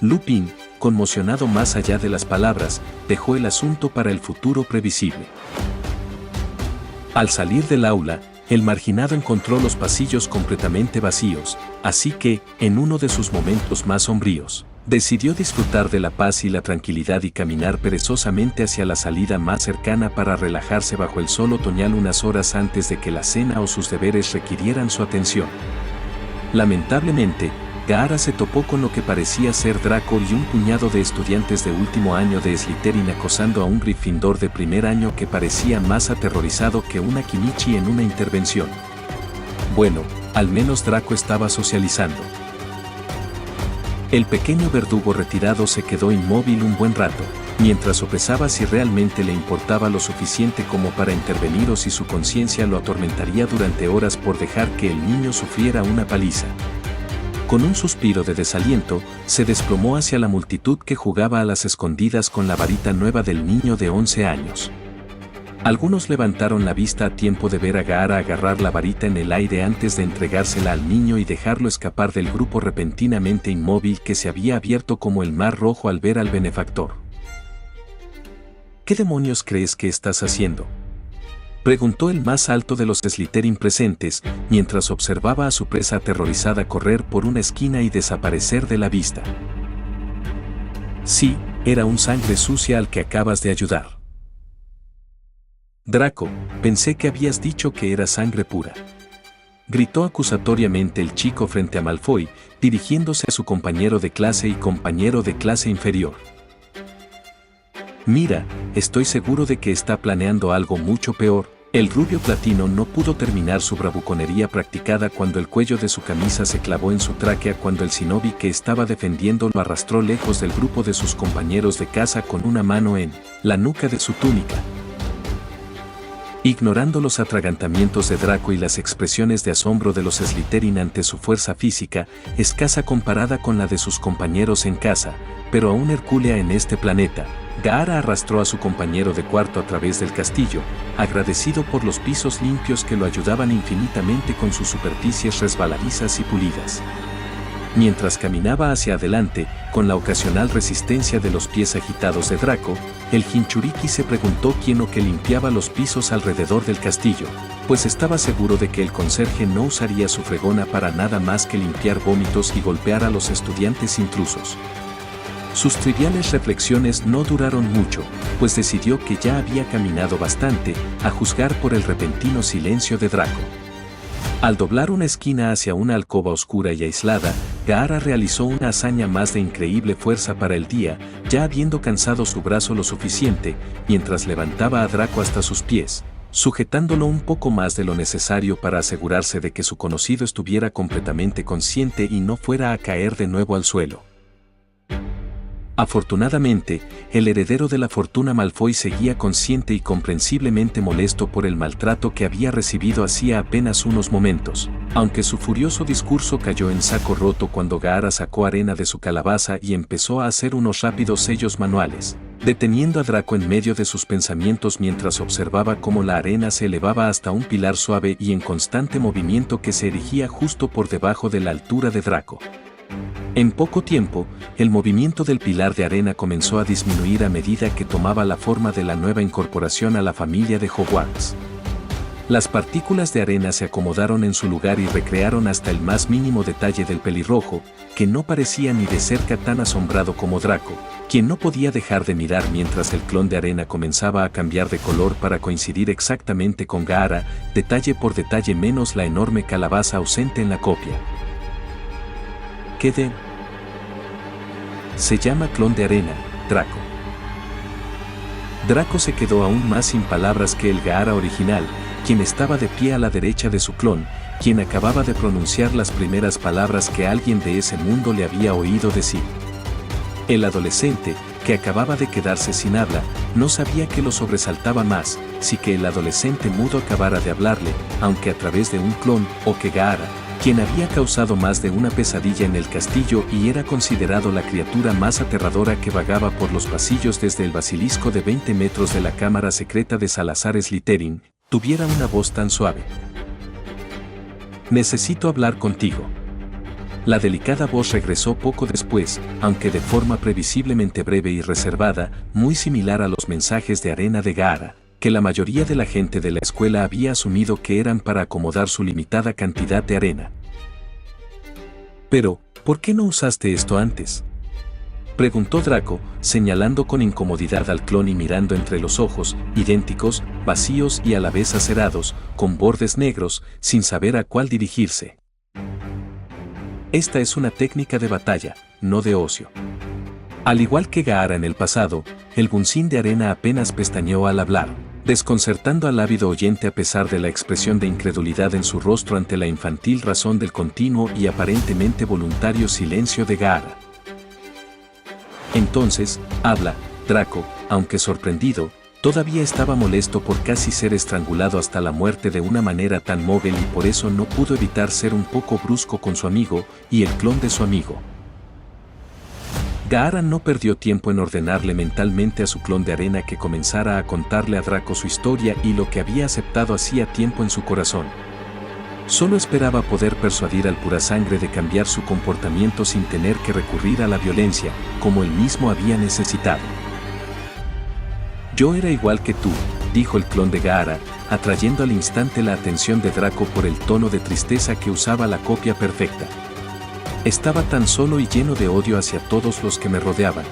Lupin, conmocionado más allá de las palabras, dejó el asunto para el futuro previsible. Al salir del aula, el marginado encontró los pasillos completamente vacíos, así que, en uno de sus momentos más sombríos, decidió disfrutar de la paz y la tranquilidad y caminar perezosamente hacia la salida más cercana para relajarse bajo el sol otoñal unas horas antes de que la cena o sus deberes requirieran su atención. Lamentablemente, Gaara se topó con lo que parecía ser Draco y un puñado de estudiantes de último año de Slytherin acosando a un Gryffindor de primer año que parecía más aterrorizado que una Kinichi en una intervención. Bueno, al menos Draco estaba socializando. El pequeño verdugo retirado se quedó inmóvil un buen rato, mientras sopesaba si realmente le importaba lo suficiente como para intervenir o si su conciencia lo atormentaría durante horas por dejar que el niño sufriera una paliza. Con un suspiro de desaliento, se desplomó hacia la multitud que jugaba a las escondidas con la varita nueva del niño de 11 años. Algunos levantaron la vista a tiempo de ver a Gaara agarrar la varita en el aire antes de entregársela al niño y dejarlo escapar del grupo repentinamente inmóvil que se había abierto como el mar rojo al ver al benefactor. ¿Qué demonios crees que estás haciendo?, preguntó el más alto de los Slytherin presentes, mientras observaba a su presa aterrorizada correr por una esquina y desaparecer de la vista. Sí, era un sangre sucia al que acabas de ayudar. Draco, pensé que habías dicho que era sangre pura. Gritó acusatoriamente el chico frente a Malfoy, dirigiéndose a su compañero de clase y compañero de clase inferior. Mira, estoy seguro de que está planeando algo mucho peor. El rubio platino no pudo terminar su bravuconería practicada cuando el cuello de su camisa se clavó en su tráquea cuando el shinobi que estaba defendiendo lo arrastró lejos del grupo de sus compañeros de casa con una mano en la nuca de su túnica. Ignorando los atragantamientos de Draco y las expresiones de asombro de los Slytherin ante su fuerza física, escasa comparada con la de sus compañeros en casa, pero aún hercúlea en este planeta, Gaara arrastró a su compañero de cuarto a través del castillo, agradecido por los pisos limpios que lo ayudaban infinitamente con sus superficies resbaladizas y pulidas. Mientras caminaba hacia adelante, con la ocasional resistencia de los pies agitados de Draco, el Jinchuriki se preguntó quién o qué limpiaba los pisos alrededor del castillo, pues estaba seguro de que el conserje no usaría su fregona para nada más que limpiar vómitos y golpear a los estudiantes intrusos. Sus triviales reflexiones no duraron mucho, pues decidió que ya había caminado bastante, a juzgar por el repentino silencio de Draco. Al doblar una esquina hacia una alcoba oscura y aislada, Gaara realizó una hazaña más de increíble fuerza para el día, ya habiendo cansado su brazo lo suficiente, mientras levantaba a Draco hasta sus pies, sujetándolo un poco más de lo necesario para asegurarse de que su conocido estuviera completamente consciente y no fuera a caer de nuevo al suelo. Afortunadamente, el heredero de la fortuna Malfoy seguía consciente y comprensiblemente molesto por el maltrato que había recibido hacía apenas unos momentos, aunque su furioso discurso cayó en saco roto cuando Gaara sacó arena de su calabaza y empezó a hacer unos rápidos sellos manuales, deteniendo a Draco en medio de sus pensamientos mientras observaba cómo la arena se elevaba hasta un pilar suave y en constante movimiento que se erigía justo por debajo de la altura de Draco. En poco tiempo, el movimiento del pilar de arena comenzó a disminuir a medida que tomaba la forma de la nueva incorporación a la familia de Hogwarts. Las partículas de arena se acomodaron en su lugar y recrearon hasta el más mínimo detalle del pelirrojo, que no parecía ni de cerca tan asombrado como Draco, quien no podía dejar de mirar mientras el clon de arena comenzaba a cambiar de color para coincidir exactamente con Gaara, detalle por detalle menos la enorme calabaza ausente en la copia. ¿Qué se llama clon de arena, Draco? Draco se quedó aún más sin palabras que el Gaara original, quien estaba de pie a la derecha de su clon, quien acababa de pronunciar las primeras palabras que alguien de ese mundo le había oído decir. El adolescente, que acababa de quedarse sin habla, no sabía qué lo sobresaltaba más, si que el adolescente mudo acabara de hablarle, aunque a través de un clon, o que Gaara, quien había causado más de una pesadilla en el castillo y era considerado la criatura más aterradora que vagaba por los pasillos desde el basilisco de 20 metros de la cámara secreta de Salazar Slytherin, tuviera una voz tan suave. Necesito hablar contigo. La delicada voz regresó poco después, aunque de forma previsiblemente breve y reservada, muy similar a los mensajes de arena de Gaara, que la mayoría de la gente de la escuela había asumido que eran para acomodar su limitada cantidad de arena. Pero, ¿por qué no usaste esto antes?, preguntó Draco, señalando con incomodidad al clon y mirando entre los ojos, idénticos, vacíos y a la vez acerados, con bordes negros, sin saber a cuál dirigirse. Esta es una técnica de batalla, no de ocio. Al igual que Gaara en el pasado, el Gunsin de arena apenas pestañeó al hablar, desconcertando al ávido oyente a pesar de la expresión de incredulidad en su rostro ante la infantil razón del continuo y aparentemente voluntario silencio de Gaara. Entonces, habla, Draco, aunque sorprendido, todavía estaba molesto por casi ser estrangulado hasta la muerte de una manera tan móvil y por eso no pudo evitar ser un poco brusco con su amigo y el clon de su amigo. Gaara no perdió tiempo en ordenarle mentalmente a su clon de arena que comenzara a contarle a Draco su historia y lo que había aceptado hacía tiempo en su corazón. Solo esperaba poder persuadir al Purasangre de cambiar su comportamiento sin tener que recurrir a la violencia, como él mismo había necesitado. Yo era igual que tú, dijo el clon de Gaara, atrayendo al instante la atención de Draco por el tono de tristeza que usaba la copia perfecta. Estaba tan solo y lleno de odio hacia todos los que me rodeaban.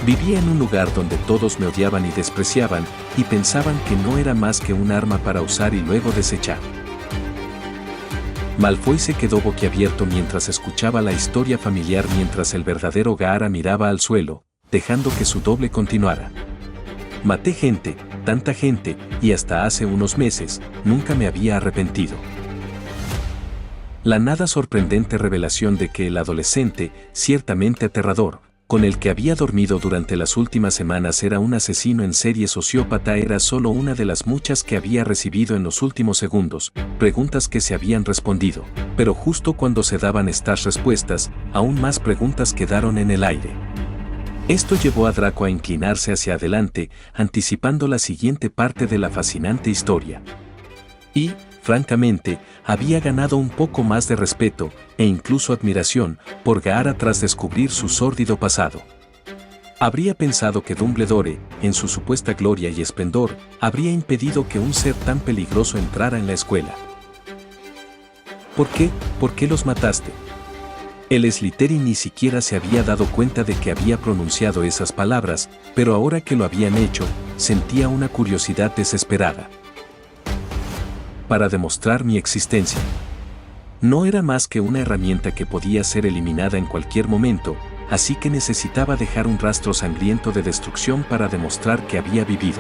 Vivía en un lugar donde todos me odiaban y despreciaban, y pensaban que no era más que un arma para usar y luego desechar. Malfoy se quedó boquiabierto mientras escuchaba la historia familiar mientras el verdadero Gaara miraba al suelo, dejando que su doble continuara. Maté gente, tanta gente, y hasta hace unos meses, nunca me había arrepentido. La nada sorprendente revelación de que el adolescente, ciertamente aterrador, con el que había dormido durante las últimas semanas era un asesino en serie sociópata era solo una de las muchas que había recibido en los últimos segundos, preguntas que se habían respondido, pero justo cuando se daban estas respuestas, aún más preguntas quedaron en el aire. Esto llevó a Draco a inclinarse hacia adelante, anticipando la siguiente parte de la fascinante historia. Y, francamente, había ganado un poco más de respeto, e incluso admiración, por Gaara tras descubrir su sórdido pasado. Habría pensado que Dumbledore, en su supuesta gloria y esplendor, habría impedido que un ser tan peligroso entrara en la escuela. ¿Por qué? ¿Por qué los mataste? El Slytherin ni siquiera se había dado cuenta de que había pronunciado esas palabras, pero ahora que lo habían hecho, sentía una curiosidad desesperada. Para demostrar mi existencia. No era más que una herramienta que podía ser eliminada en cualquier momento, así que necesitaba dejar un rastro sangriento de destrucción para demostrar que había vivido.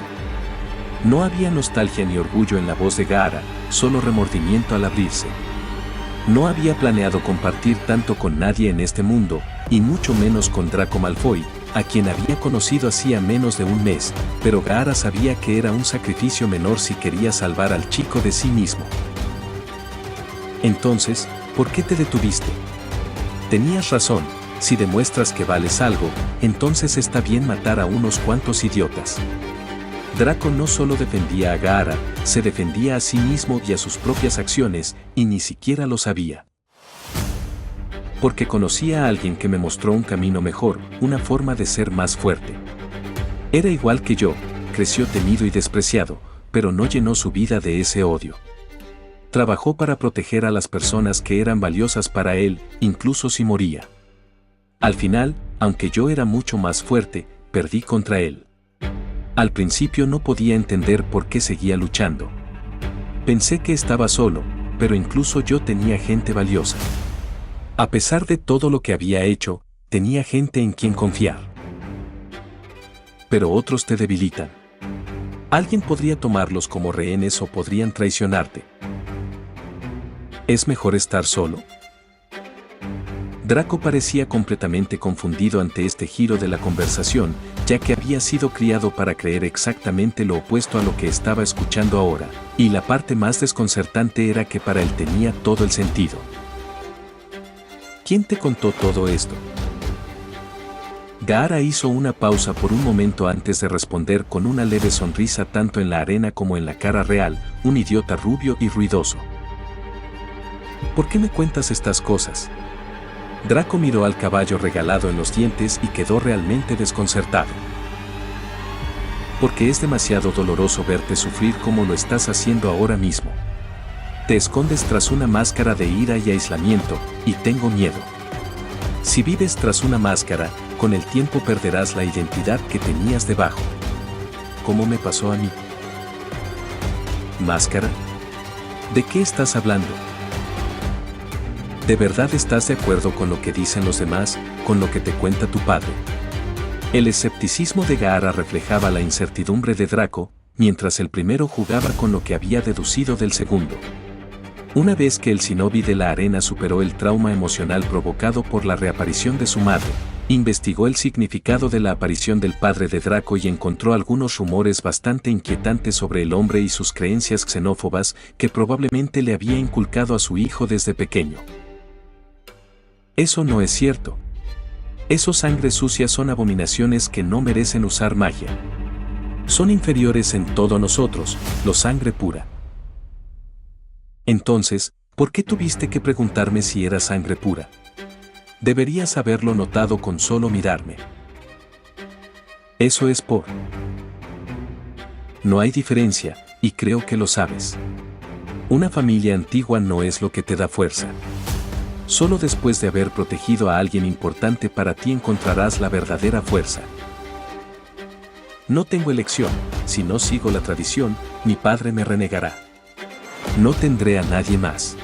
No había nostalgia ni orgullo en la voz de Gaara, solo remordimiento al abrirse. No había planeado compartir tanto con nadie en este mundo, y mucho menos con Draco Malfoy, a quien había conocido hacía menos de un mes, pero Gaara sabía que era un sacrificio menor si quería salvar al chico de sí mismo. Entonces, ¿por qué te detuviste? Tenías razón, si demuestras que vales algo, entonces está bien matar a unos cuantos idiotas. Draco no solo defendía a Gaara, se defendía a sí mismo y a sus propias acciones, y ni siquiera lo sabía. Porque conocía a alguien que me mostró un camino mejor, una forma de ser más fuerte. Era igual que yo, creció temido y despreciado, pero no llenó su vida de ese odio. Trabajó para proteger a las personas que eran valiosas para él, incluso si moría. Al final, aunque yo era mucho más fuerte, perdí contra él. Al principio no podía entender por qué seguía luchando. Pensé que estaba solo, pero incluso yo tenía gente valiosa. A pesar de todo lo que había hecho, tenía gente en quien confiar. Pero otros te debilitan. Alguien podría tomarlos como rehenes o podrían traicionarte. ¿Es mejor estar solo? Draco parecía completamente confundido ante este giro de la conversación, ya que había sido criado para creer exactamente lo opuesto a lo que estaba escuchando ahora, y la parte más desconcertante era que para él tenía todo el sentido. ¿Quién te contó todo esto? Gaara hizo una pausa por un momento antes de responder con una leve sonrisa tanto en la arena como en la cara real, un idiota rubio y ruidoso. ¿Por qué me cuentas estas cosas? Draco miró al caballo regalado en los dientes y quedó realmente desconcertado. Porque es demasiado doloroso verte sufrir como lo estás haciendo ahora mismo. Te escondes tras una máscara de ira y aislamiento, y tengo miedo. Si vives tras una máscara, con el tiempo perderás la identidad que tenías debajo. ¿Cómo me pasó a mí? ¿Máscara? ¿De qué estás hablando? ¿De verdad estás de acuerdo con lo que dicen los demás, con lo que te cuenta tu padre? El escepticismo de Gaara reflejaba la incertidumbre de Draco, mientras el primero jugaba con lo que había deducido del segundo. Una vez que el shinobi de la arena superó el trauma emocional provocado por la reaparición de su madre, investigó el significado de la aparición del padre de Draco y encontró algunos rumores bastante inquietantes sobre el hombre y sus creencias xenófobas que probablemente le había inculcado a su hijo desde pequeño. Eso no es cierto. Esos sangres sucias son abominaciones que no merecen usar magia. Son inferiores en todo nosotros, los sangre pura. Entonces, ¿por qué tuviste que preguntarme si era sangre pura? Deberías haberlo notado con solo mirarme. Eso es por... No hay diferencia, y creo que lo sabes. Una familia antigua no es lo que te da fuerza. Solo después de haber protegido a alguien importante para ti encontrarás la verdadera fuerza. No tengo elección, si no sigo la tradición, mi padre me renegará. No tendré a nadie más.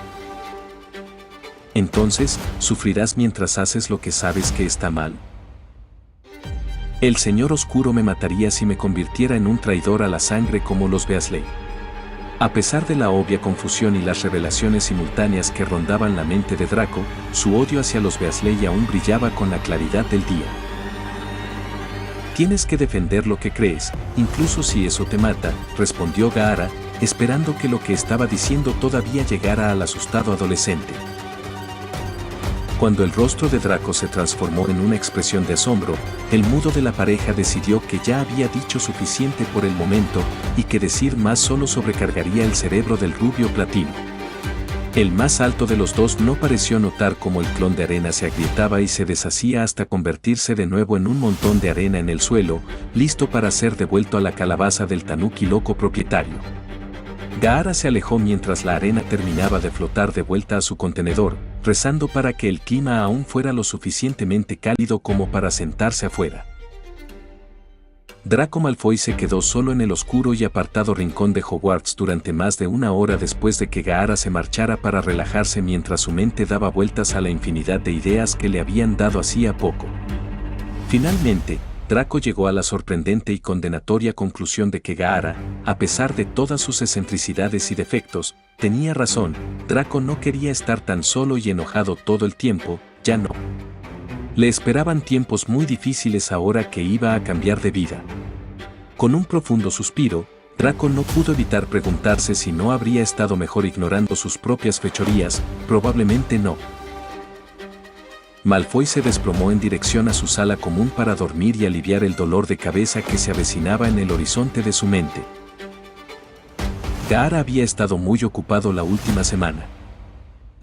Entonces, ¿sufrirás mientras haces lo que sabes que está mal? El Señor Oscuro me mataría si me convirtiera en un traidor a la sangre como los Weasley. A pesar de la obvia confusión y las revelaciones simultáneas que rondaban la mente de Draco, su odio hacia los Weasley aún brillaba con la claridad del día. Tienes que defender lo que crees, incluso si eso te mata, respondió Gaara, esperando que lo que estaba diciendo todavía llegara al asustado adolescente. Cuando el rostro de Draco se transformó en una expresión de asombro, el mudo de la pareja decidió que ya había dicho suficiente por el momento y que decir más solo sobrecargaría el cerebro del rubio platino. El más alto de los dos no pareció notar cómo el clon de arena se agrietaba y se deshacía hasta convertirse de nuevo en un montón de arena en el suelo, listo para ser devuelto a la calabaza del tanuki loco propietario. Gaara se alejó mientras la arena terminaba de flotar de vuelta a su contenedor, rezando para que el clima aún fuera lo suficientemente cálido como para sentarse afuera. Draco Malfoy se quedó solo en el oscuro y apartado rincón de Hogwarts durante más de una hora después de que Gaara se marchara para relajarse mientras su mente daba vueltas a la infinidad de ideas que le habían dado hacía poco. Finalmente, Draco llegó a la sorprendente y condenatoria conclusión de que Gaara, a pesar de todas sus excentricidades y defectos, tenía razón. Draco no quería estar tan solo y enojado todo el tiempo, ya no. Le esperaban tiempos muy difíciles ahora que iba a cambiar de vida. Con un profundo suspiro, Draco no pudo evitar preguntarse si no habría estado mejor ignorando sus propias fechorías, probablemente no. Malfoy se desplomó en dirección a su sala común para dormir y aliviar el dolor de cabeza que se avecinaba en el horizonte de su mente. Gaara había estado muy ocupado la última semana.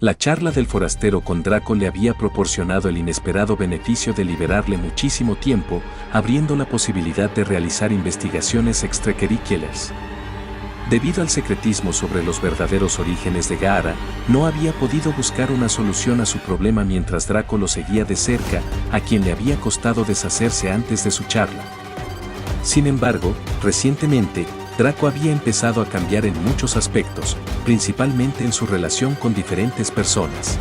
La charla del forastero con Draco le había proporcionado el inesperado beneficio de liberarle muchísimo tiempo, abriendo la posibilidad de realizar investigaciones extracurriculares. Debido al secretismo sobre los verdaderos orígenes de Gaara, no había podido buscar una solución a su problema mientras Draco lo seguía de cerca, a quien le había costado deshacerse antes de su charla. Sin embargo, recientemente, Draco había empezado a cambiar en muchos aspectos, principalmente en su relación con diferentes personas.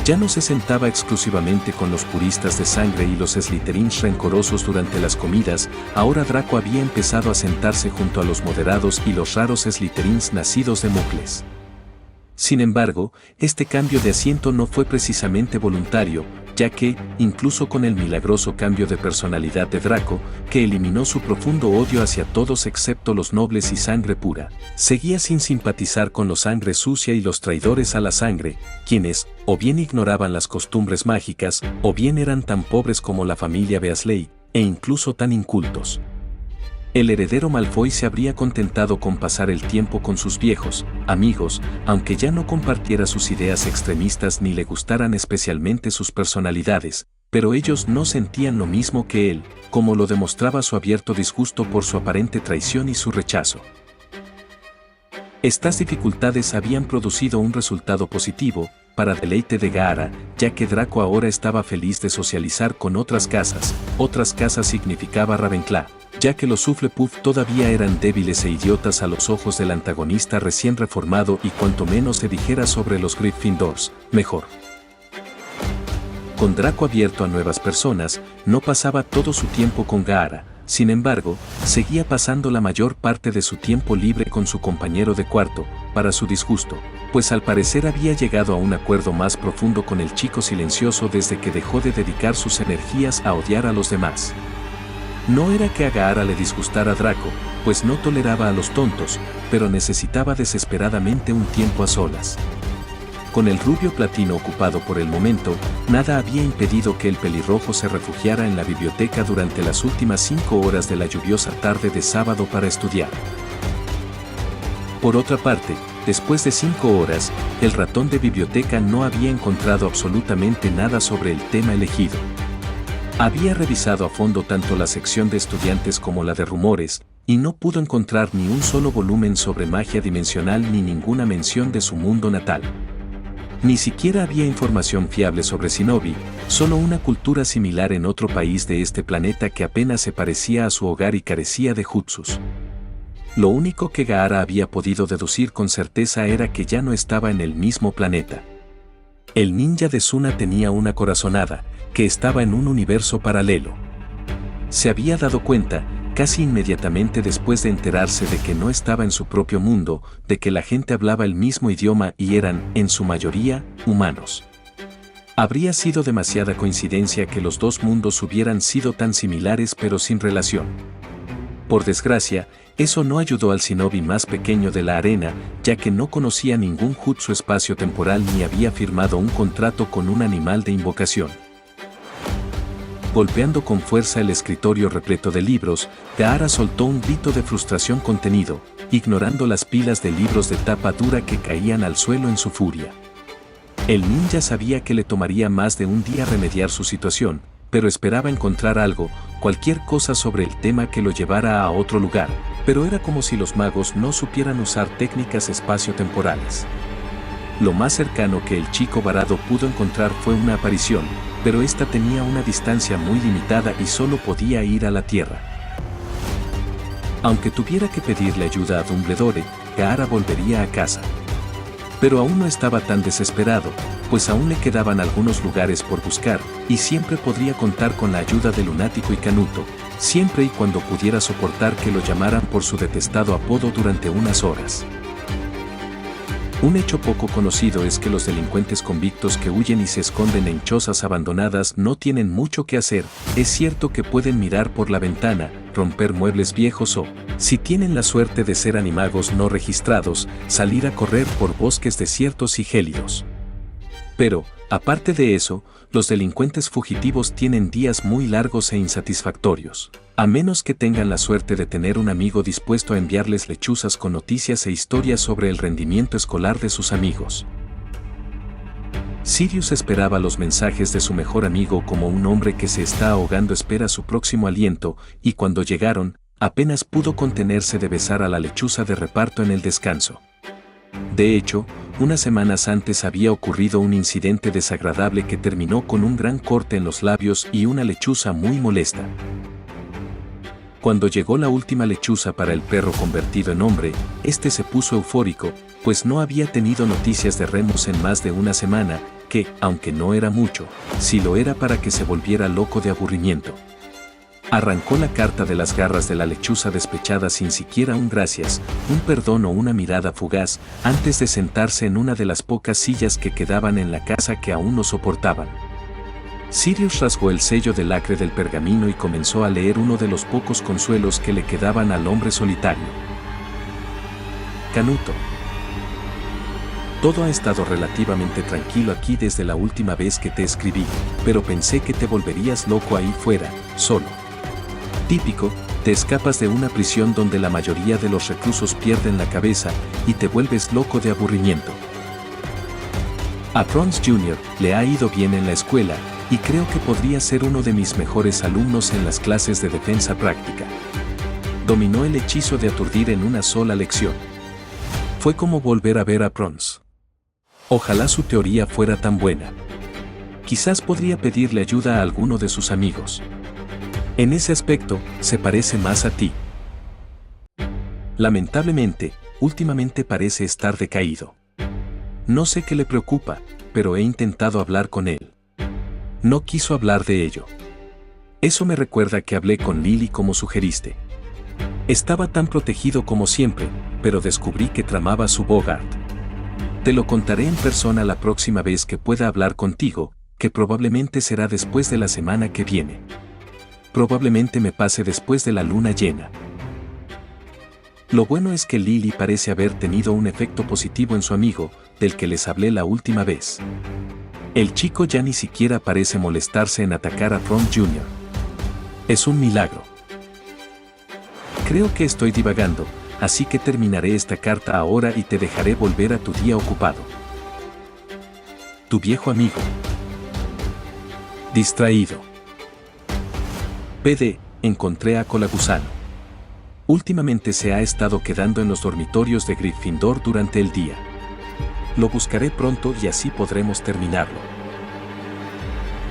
Ya no se sentaba exclusivamente con los puristas de sangre y los Slytherins rencorosos durante las comidas, ahora Draco había empezado a sentarse junto a los moderados y los raros Slytherins nacidos de Muggles. Sin embargo, este cambio de asiento no fue precisamente voluntario, ya que, incluso con el milagroso cambio de personalidad de Draco, que eliminó su profundo odio hacia todos excepto los nobles y sangre pura, seguía sin simpatizar con los sangre sucia y los traidores a la sangre, quienes, o bien ignoraban las costumbres mágicas, o bien eran tan pobres como la familia Weasley, e incluso tan incultos. El heredero Malfoy se habría contentado con pasar el tiempo con sus viejos amigos, aunque ya no compartiera sus ideas extremistas ni le gustaran especialmente sus personalidades, pero ellos no sentían lo mismo que él, como lo demostraba su abierto disgusto por su aparente traición y su rechazo. Estas dificultades habían producido un resultado positivo, para deleite de Gaara, ya que Draco ahora estaba feliz de socializar con otras casas significaba Ravenclaw, ya que los Hufflepuff todavía eran débiles e idiotas a los ojos del antagonista recién reformado y cuanto menos se dijera sobre los Gryffindors, mejor. Con Draco abierto a nuevas personas, no pasaba todo su tiempo con Gaara, sin embargo, seguía pasando la mayor parte de su tiempo libre con su compañero de cuarto, para su disgusto, pues al parecer había llegado a un acuerdo más profundo con el chico silencioso desde que dejó de dedicar sus energías a odiar a los demás. No era que a Gaara le disgustara a Draco, pues no toleraba a los tontos, pero necesitaba desesperadamente un tiempo a solas. Con el rubio platino ocupado por el momento, nada había impedido que el pelirrojo se refugiara en la biblioteca durante las últimas 5 horas de la lluviosa tarde de sábado para estudiar. Por otra parte, después de 5 horas, el ratón de biblioteca no había encontrado absolutamente nada sobre el tema elegido. Había revisado a fondo tanto la sección de estudiantes como la de rumores, y no pudo encontrar ni un solo volumen sobre magia dimensional ni ninguna mención de su mundo natal. Ni siquiera había información fiable sobre Shinobi, solo una cultura similar en otro país de este planeta que apenas se parecía a su hogar y carecía de jutsus. Lo único que Gaara había podido deducir con certeza era que ya no estaba en el mismo planeta. El ninja de Suna tenía una corazonada, que estaba en un universo paralelo. Se había dado cuenta, casi inmediatamente después de enterarse de que no estaba en su propio mundo, de que la gente hablaba el mismo idioma y eran, en su mayoría, humanos. Habría sido demasiada coincidencia que los dos mundos hubieran sido tan similares pero sin relación. Por desgracia, eso no ayudó al shinobi más pequeño de la arena, ya que no conocía ningún jutsu espacio-temporal ni había firmado un contrato con un animal de invocación. Golpeando con fuerza el escritorio repleto de libros, Gaara soltó un grito de frustración contenido, ignorando las pilas de libros de tapa dura que caían al suelo en su furia. El ninja sabía que le tomaría más de un día remediar su situación, pero esperaba encontrar algo, cualquier cosa sobre el tema que lo llevara a otro lugar, pero era como si los magos no supieran usar técnicas espacio-temporales. Lo más cercano que el chico varado pudo encontrar fue una aparición, pero esta tenía una distancia muy limitada y solo podía ir a la Tierra. Aunque tuviera que pedirle ayuda a Dumbledore, Gaara volvería a casa. Pero aún no estaba tan desesperado, pues aún le quedaban algunos lugares por buscar, y siempre podría contar con la ayuda de Lunático y Canuto, siempre y cuando pudiera soportar que lo llamaran por su detestado apodo durante unas horas. Un hecho poco conocido es que los delincuentes convictos que huyen y se esconden en chozas abandonadas no tienen mucho que hacer. Es cierto que pueden mirar por la ventana, romper muebles viejos o, si tienen la suerte de ser animagos no registrados, salir a correr por bosques desiertos y gélidos. Pero, aparte de eso, los delincuentes fugitivos tienen días muy largos e insatisfactorios, a menos que tengan la suerte de tener un amigo dispuesto a enviarles lechuzas con noticias e historias sobre el rendimiento escolar de sus amigos. Sirius esperaba los mensajes de su mejor amigo como un hombre que se está ahogando espera su próximo aliento, y cuando llegaron, apenas pudo contenerse de besar a la lechuza de reparto en el descanso. De hecho, unas semanas antes había ocurrido un incidente desagradable que terminó con un gran corte en los labios y una lechuza muy molesta. Cuando llegó la última lechuza para el perro convertido en hombre, este se puso eufórico, pues no había tenido noticias de Remus en más de una semana, que, aunque no era mucho, sí lo era para que se volviera loco de aburrimiento. Arrancó la carta de las garras de la lechuza despechada sin siquiera un gracias, un perdón o una mirada fugaz, antes de sentarse en una de las pocas sillas que quedaban en la casa que aún no soportaban. Sirius rasgó el sello de lacre del pergamino y comenzó a leer uno de los pocos consuelos que le quedaban al hombre solitario. Canuto. Todo ha estado relativamente tranquilo aquí desde la última vez que te escribí, pero pensé que te volverías loco ahí fuera, solo. Típico, te escapas de una prisión donde la mayoría de los reclusos pierden la cabeza y te vuelves loco de aburrimiento. A Franz Jr. le ha ido bien en la escuela, y creo que podría ser uno de mis mejores alumnos en las clases de defensa práctica. Dominó el hechizo de aturdir en una sola lección. Fue como volver a ver a Franz. Ojalá su teoría fuera tan buena. Quizás podría pedirle ayuda a alguno de sus amigos. En ese aspecto, se parece más a ti. Lamentablemente, últimamente parece estar decaído. No sé qué le preocupa, pero he intentado hablar con él. No quiso hablar de ello. Eso me recuerda que hablé con Lily como sugeriste. Estaba tan protegido como siempre, pero descubrí que tramaba su Bogart. Te lo contaré en persona la próxima vez que pueda hablar contigo, que probablemente será después de la semana que viene. Probablemente me pase después de la luna llena. Lo bueno es que Lily parece haber tenido un efecto positivo en su amigo, del que les hablé la última vez. El chico ya ni siquiera parece molestarse en atacar a Franz Jr. Es un milagro. Creo que estoy divagando, así que terminaré esta carta ahora y te dejaré volver a tu día ocupado. Tu viejo amigo. Distraído. PD, encontré a Colagusano. Últimamente se ha estado quedando en los dormitorios de Gryffindor durante el día. Lo buscaré pronto y así podremos terminarlo.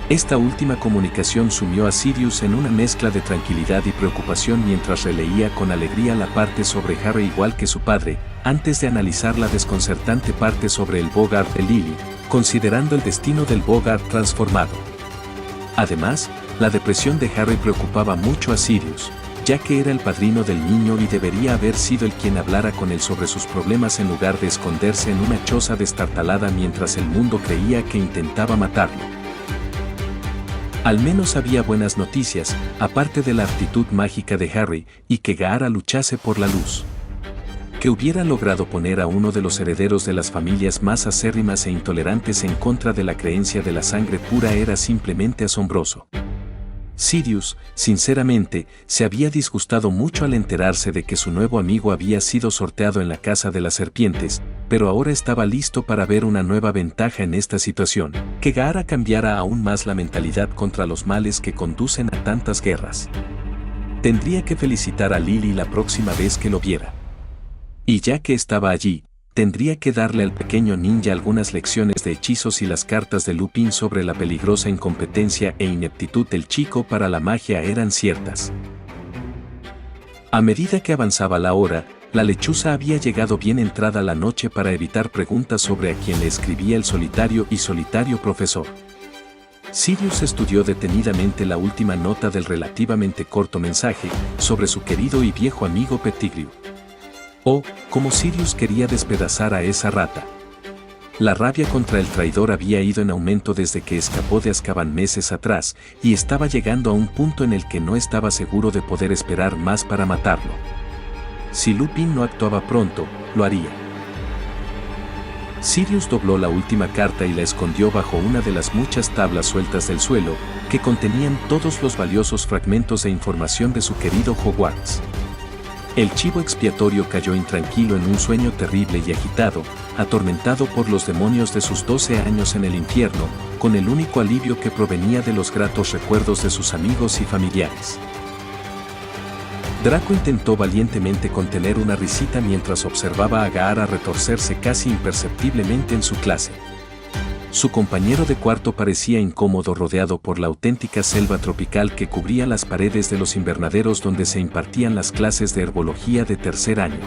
Esta última comunicación sumió a Sirius en una mezcla de tranquilidad y preocupación mientras releía con alegría la parte sobre Harry igual que su padre, antes de analizar la desconcertante parte sobre el Bogart de Lily, considerando el destino del Bogart transformado. Además, la depresión de Harry preocupaba mucho a Sirius, ya que era el padrino del niño y debería haber sido el quien hablara con él sobre sus problemas en lugar de esconderse en una choza destartalada mientras el mundo creía que intentaba matarlo. Al menos había buenas noticias, aparte de la actitud mágica de Harry, y que Gaara luchase por la luz. Que hubiera logrado poner a uno de los herederos de las familias más acérrimas e intolerantes en contra de la creencia de la sangre pura era simplemente asombroso. Sirius, sinceramente, se había disgustado mucho al enterarse de que su nuevo amigo había sido sorteado en la Casa de las Serpientes, pero ahora estaba listo para ver una nueva ventaja en esta situación, que Gaara cambiara aún más la mentalidad contra los males que conducen a tantas guerras. Tendría que felicitar a Lily la próxima vez que lo viera. Y ya que estaba allí, tendría que darle al pequeño ninja algunas lecciones de hechizos y las cartas de Lupin sobre la peligrosa incompetencia e ineptitud del chico para la magia eran ciertas. A medida que avanzaba la hora, la lechuza había llegado bien entrada la noche para evitar preguntas sobre a quién le escribía el solitario y solitario profesor. Sirius estudió detenidamente la última nota del relativamente corto mensaje sobre su querido y viejo amigo Pettigrew. Oh, cómo Sirius quería despedazar a esa rata. La rabia contra el traidor había ido en aumento desde que escapó de Azkaban meses atrás, y estaba llegando a un punto en el que no estaba seguro de poder esperar más para matarlo. Si Lupin no actuaba pronto, lo haría. Sirius dobló la última carta y la escondió bajo una de las muchas tablas sueltas del suelo, que contenían todos los valiosos fragmentos de información de su querido Hogwarts. El chivo expiatorio cayó intranquilo en un sueño terrible y agitado, atormentado por los demonios de sus 12 años en el infierno, con el único alivio que provenía de los gratos recuerdos de sus amigos y familiares. Draco intentó valientemente contener una risita mientras observaba a Gaara retorcerse casi imperceptiblemente en su clase. Su compañero de cuarto parecía incómodo rodeado por la auténtica selva tropical que cubría las paredes de los invernaderos donde se impartían las clases de herbología de tercer año.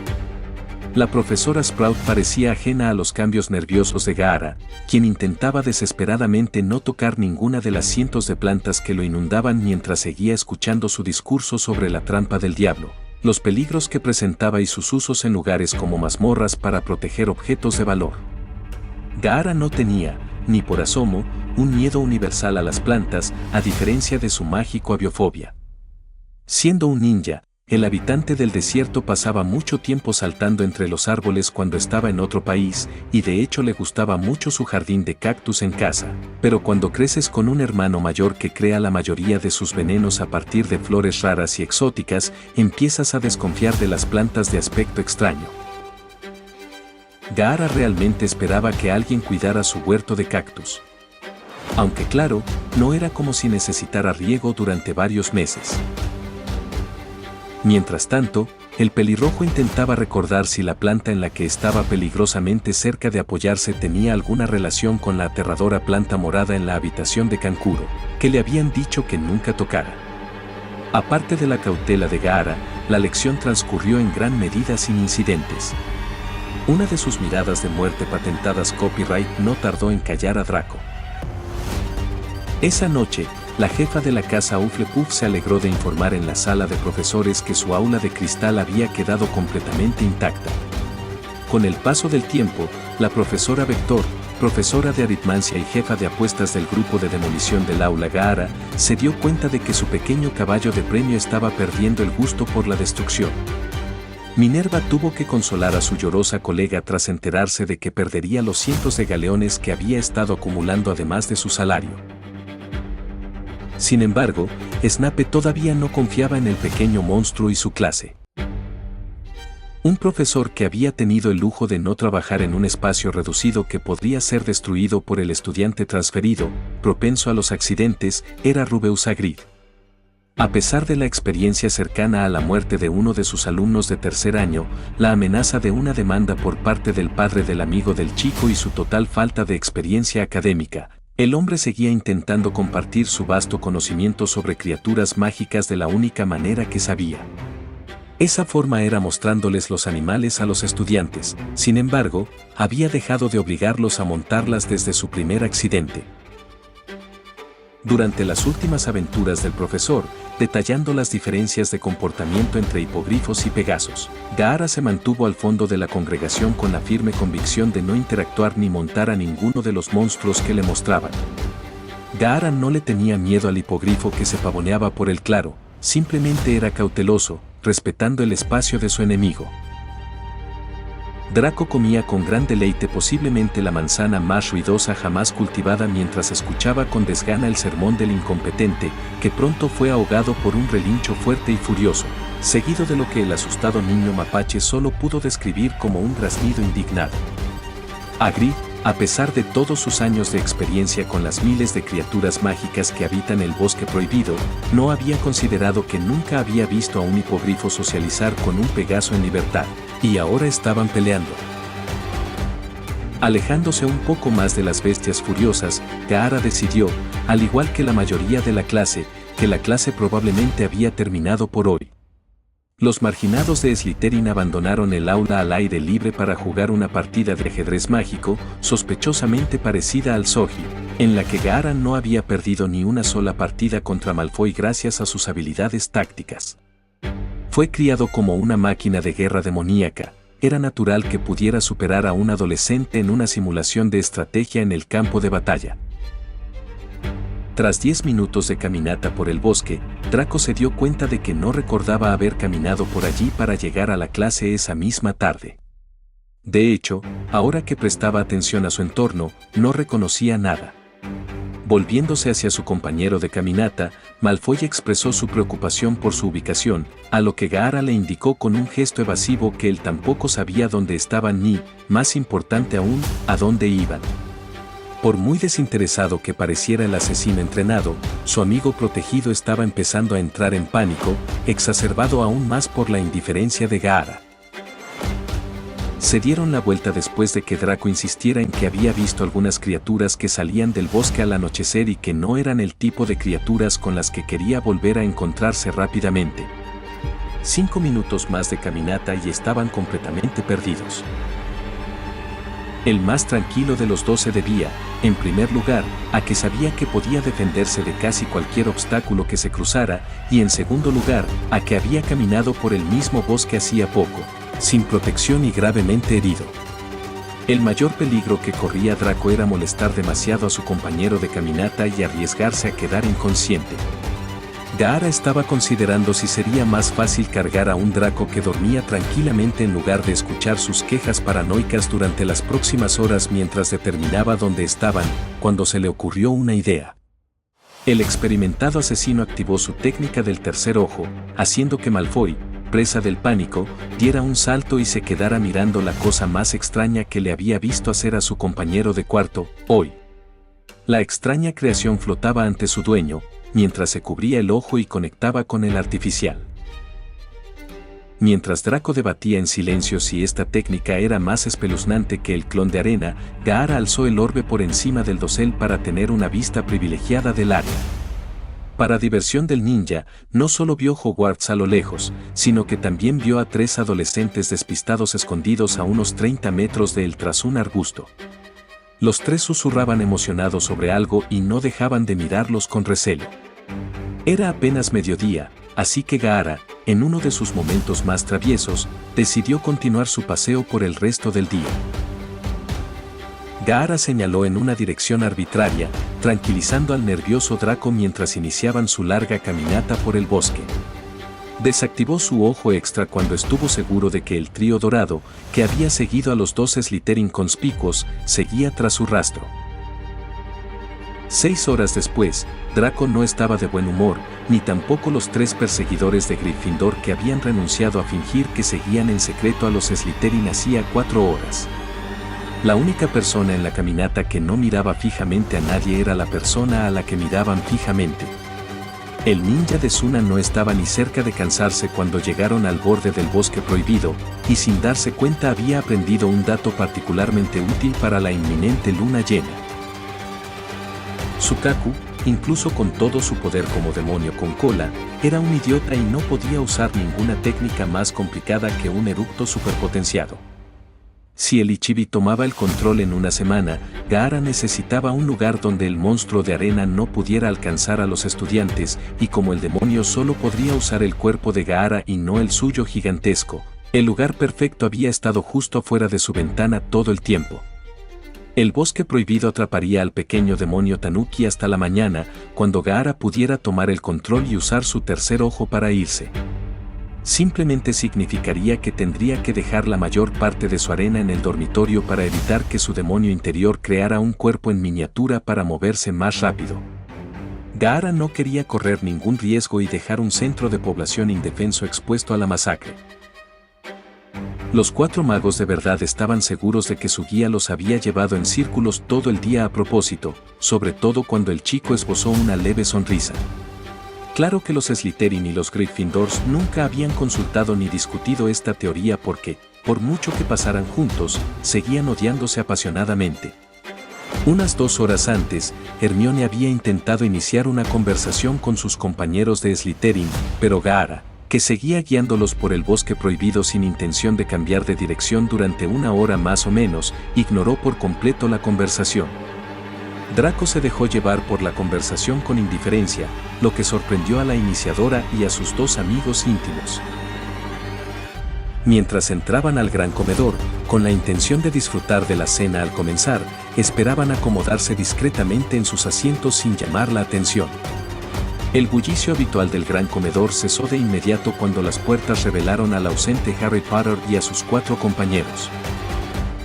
La profesora Sprout parecía ajena a los cambios nerviosos de Gaara, quien intentaba desesperadamente no tocar ninguna de las cientos de plantas que lo inundaban mientras seguía escuchando su discurso sobre la trampa del diablo, los peligros que presentaba y sus usos en lugares como mazmorras para proteger objetos de valor. Gaara no tenía, ni por asomo, un miedo universal a las plantas, a diferencia de su mágico abiofobia. Siendo un ninja, el habitante del desierto pasaba mucho tiempo saltando entre los árboles cuando estaba en otro país, y de hecho le gustaba mucho su jardín de cactus en casa, pero cuando creces con un hermano mayor que crea la mayoría de sus venenos a partir de flores raras y exóticas, empiezas a desconfiar de las plantas de aspecto extraño. Gaara realmente esperaba que alguien cuidara su huerto de cactus. Aunque claro, no era como si necesitara riego durante varios meses. Mientras tanto, el pelirrojo intentaba recordar si la planta en la que estaba peligrosamente cerca de apoyarse tenía alguna relación con la aterradora planta morada en la habitación de Kankuro, que le habían dicho que nunca tocara. Aparte de la cautela de Gaara, la lección transcurrió en gran medida sin incidentes. Una de sus miradas de muerte patentadas copyright no tardó en callar a Draco. Esa noche, la jefa de la casa Hufflepuff se alegró de informar en la sala de profesores que su aula de cristal había quedado completamente intacta. Con el paso del tiempo, la profesora Vector, profesora de aritmancia y jefa de apuestas del grupo de demolición del aula Gaara, se dio cuenta de que su pequeño caballo de premio estaba perdiendo el gusto por la destrucción. Minerva tuvo que consolar a su llorosa colega tras enterarse de que perdería los cientos de galeones que había estado acumulando además de su salario. Sin embargo, Snape todavía no confiaba en el pequeño monstruo y su clase. Un profesor que había tenido el lujo de no trabajar en un espacio reducido que podría ser destruido por el estudiante transferido, propenso a los accidentes, era Rubeus Hagrid. A pesar de la experiencia cercana a la muerte de uno de sus alumnos de tercer año, la amenaza de una demanda por parte del padre del amigo del chico y su total falta de experiencia académica, el hombre seguía intentando compartir su vasto conocimiento sobre criaturas mágicas de la única manera que sabía. Esa forma era mostrándoles los animales a los estudiantes, sin embargo, había dejado de obligarlos a montarlas desde su primer accidente. Durante las últimas aventuras del profesor, detallando las diferencias de comportamiento entre hipogrifos y pegasos, Gaara se mantuvo al fondo de la congregación con la firme convicción de no interactuar ni montar a ninguno de los monstruos que le mostraban. Gaara no le tenía miedo al hipogrifo que se pavoneaba por el claro, simplemente era cauteloso, respetando el espacio de su enemigo. Draco comía con gran deleite posiblemente la manzana más ruidosa jamás cultivada mientras escuchaba con desgana el sermón del incompetente, que pronto fue ahogado por un relincho fuerte y furioso, seguido de lo que el asustado niño mapache solo pudo describir como un graznido indignado. Hagrid, a pesar de todos sus años de experiencia con las miles de criaturas mágicas que habitan el bosque prohibido, no había considerado que nunca había visto a un hipogrifo socializar con un pegaso en libertad, y ahora estaban peleando. Alejándose un poco más de las bestias furiosas, Gaara decidió, al igual que la mayoría de la clase, que la clase probablemente había terminado por hoy. Los marginados de Slytherin abandonaron el aula al aire libre para jugar una partida de ajedrez mágico, sospechosamente parecida al Soji, en la que Gaara no había perdido ni una sola partida contra Malfoy gracias a sus habilidades tácticas. Fue criado como una máquina de guerra demoníaca, era natural que pudiera superar a un adolescente en una simulación de estrategia en el campo de batalla. Tras 10 minutos de caminata por el bosque, Draco se dio cuenta de que no recordaba haber caminado por allí para llegar a la clase esa misma tarde. De hecho, ahora que prestaba atención a su entorno, no reconocía nada. Volviéndose hacia su compañero de caminata, Malfoy expresó su preocupación por su ubicación, a lo que Gaara le indicó con un gesto evasivo que él tampoco sabía dónde estaban ni, más importante aún, a dónde iban. Por muy desinteresado que pareciera el asesino entrenado, su amigo protegido estaba empezando a entrar en pánico, exacerbado aún más por la indiferencia de Gaara. Se dieron la vuelta después de que Draco insistiera en que había visto algunas criaturas que salían del bosque al anochecer y que no eran el tipo de criaturas con las que quería volver a encontrarse rápidamente. 5 minutos más de caminata y estaban completamente perdidos. El más tranquilo de los dos se debía, en primer lugar, a que sabía que podía defenderse de casi cualquier obstáculo que se cruzara, y en segundo lugar, a que había caminado por el mismo bosque hacía poco, sin protección y gravemente herido. El mayor peligro que corría Draco era molestar demasiado a su compañero de caminata y arriesgarse a quedar inconsciente. Gaara estaba considerando si sería más fácil cargar a un Draco que dormía tranquilamente en lugar de escuchar sus quejas paranoicas durante las próximas horas mientras determinaba dónde estaban, cuando se le ocurrió una idea. El experimentado asesino activó su técnica del tercer ojo, haciendo que Malfoy, presa del pánico, diera un salto y se quedara mirando la cosa más extraña que le había visto hacer a su compañero de cuarto, hoy. La extraña creación flotaba ante su dueño, mientras se cubría el ojo y conectaba con el artificial. Mientras Draco debatía en silencio si esta técnica era más espeluznante que el clon de arena, Gaara alzó el orbe por encima del dosel para tener una vista privilegiada del área. Para diversión del ninja, no solo vio Hogwarts a lo lejos, sino que también vio a 3 adolescentes despistados escondidos a unos 30 metros de él tras un arbusto. Los 3 susurraban emocionados sobre algo y no dejaban de mirarlos con recelo. Era apenas mediodía, así que Gaara, en uno de sus momentos más traviesos, decidió continuar su paseo por el resto del día. Gaara señaló en una dirección arbitraria, tranquilizando al nervioso Draco mientras iniciaban su larga caminata por el bosque. Desactivó su ojo extra cuando estuvo seguro de que el trío dorado, que había seguido a los 2 Slytherin conspicuos, seguía tras su rastro. 6 horas después, Draco no estaba de buen humor, ni tampoco los 3 perseguidores de Gryffindor que habían renunciado a fingir que seguían en secreto a los Slytherin hacía 4 horas. La única persona en la caminata que no miraba fijamente a nadie era la persona a la que miraban fijamente. El ninja de Suna no estaba ni cerca de cansarse cuando llegaron al borde del bosque prohibido, y sin darse cuenta había aprendido un dato particularmente útil para la inminente luna llena. Sukaku, incluso con todo su poder como demonio con cola, era un idiota y no podía usar ninguna técnica más complicada que un eructo superpotenciado. Si el Ichibi tomaba el control en una semana, Gaara necesitaba un lugar donde el monstruo de arena no pudiera alcanzar a los estudiantes, y como el demonio solo podría usar el cuerpo de Gaara y no el suyo gigantesco, el lugar perfecto había estado justo fuera de su ventana todo el tiempo. El bosque prohibido atraparía al pequeño demonio Tanuki hasta la mañana, cuando Gaara pudiera tomar el control y usar su tercer ojo para irse. Simplemente significaría que tendría que dejar la mayor parte de su arena en el dormitorio para evitar que su demonio interior creara un cuerpo en miniatura para moverse más rápido. Gaara no quería correr ningún riesgo y dejar un centro de población indefenso expuesto a la masacre. Los 4 magos de verdad estaban seguros de que su guía los había llevado en círculos todo el día a propósito, sobre todo cuando el chico esbozó una leve sonrisa. Claro que los Slytherin y los Gryffindors nunca habían consultado ni discutido esta teoría porque, por mucho que pasaran juntos, seguían odiándose apasionadamente. Unas 2 horas antes, Hermione había intentado iniciar una conversación con sus compañeros de Slytherin, pero Gaara, que seguía guiándolos por el bosque prohibido sin intención de cambiar de dirección durante 1 hora más o menos, ignoró por completo la conversación. Draco se dejó llevar por la conversación con indiferencia, lo que sorprendió a la iniciadora y a sus 2 amigos íntimos. Mientras entraban al gran comedor, con la intención de disfrutar de la cena al comenzar, esperaban acomodarse discretamente en sus asientos sin llamar la atención. El bullicio habitual del gran comedor cesó de inmediato cuando las puertas revelaron al ausente Harry Potter y a sus 4 compañeros.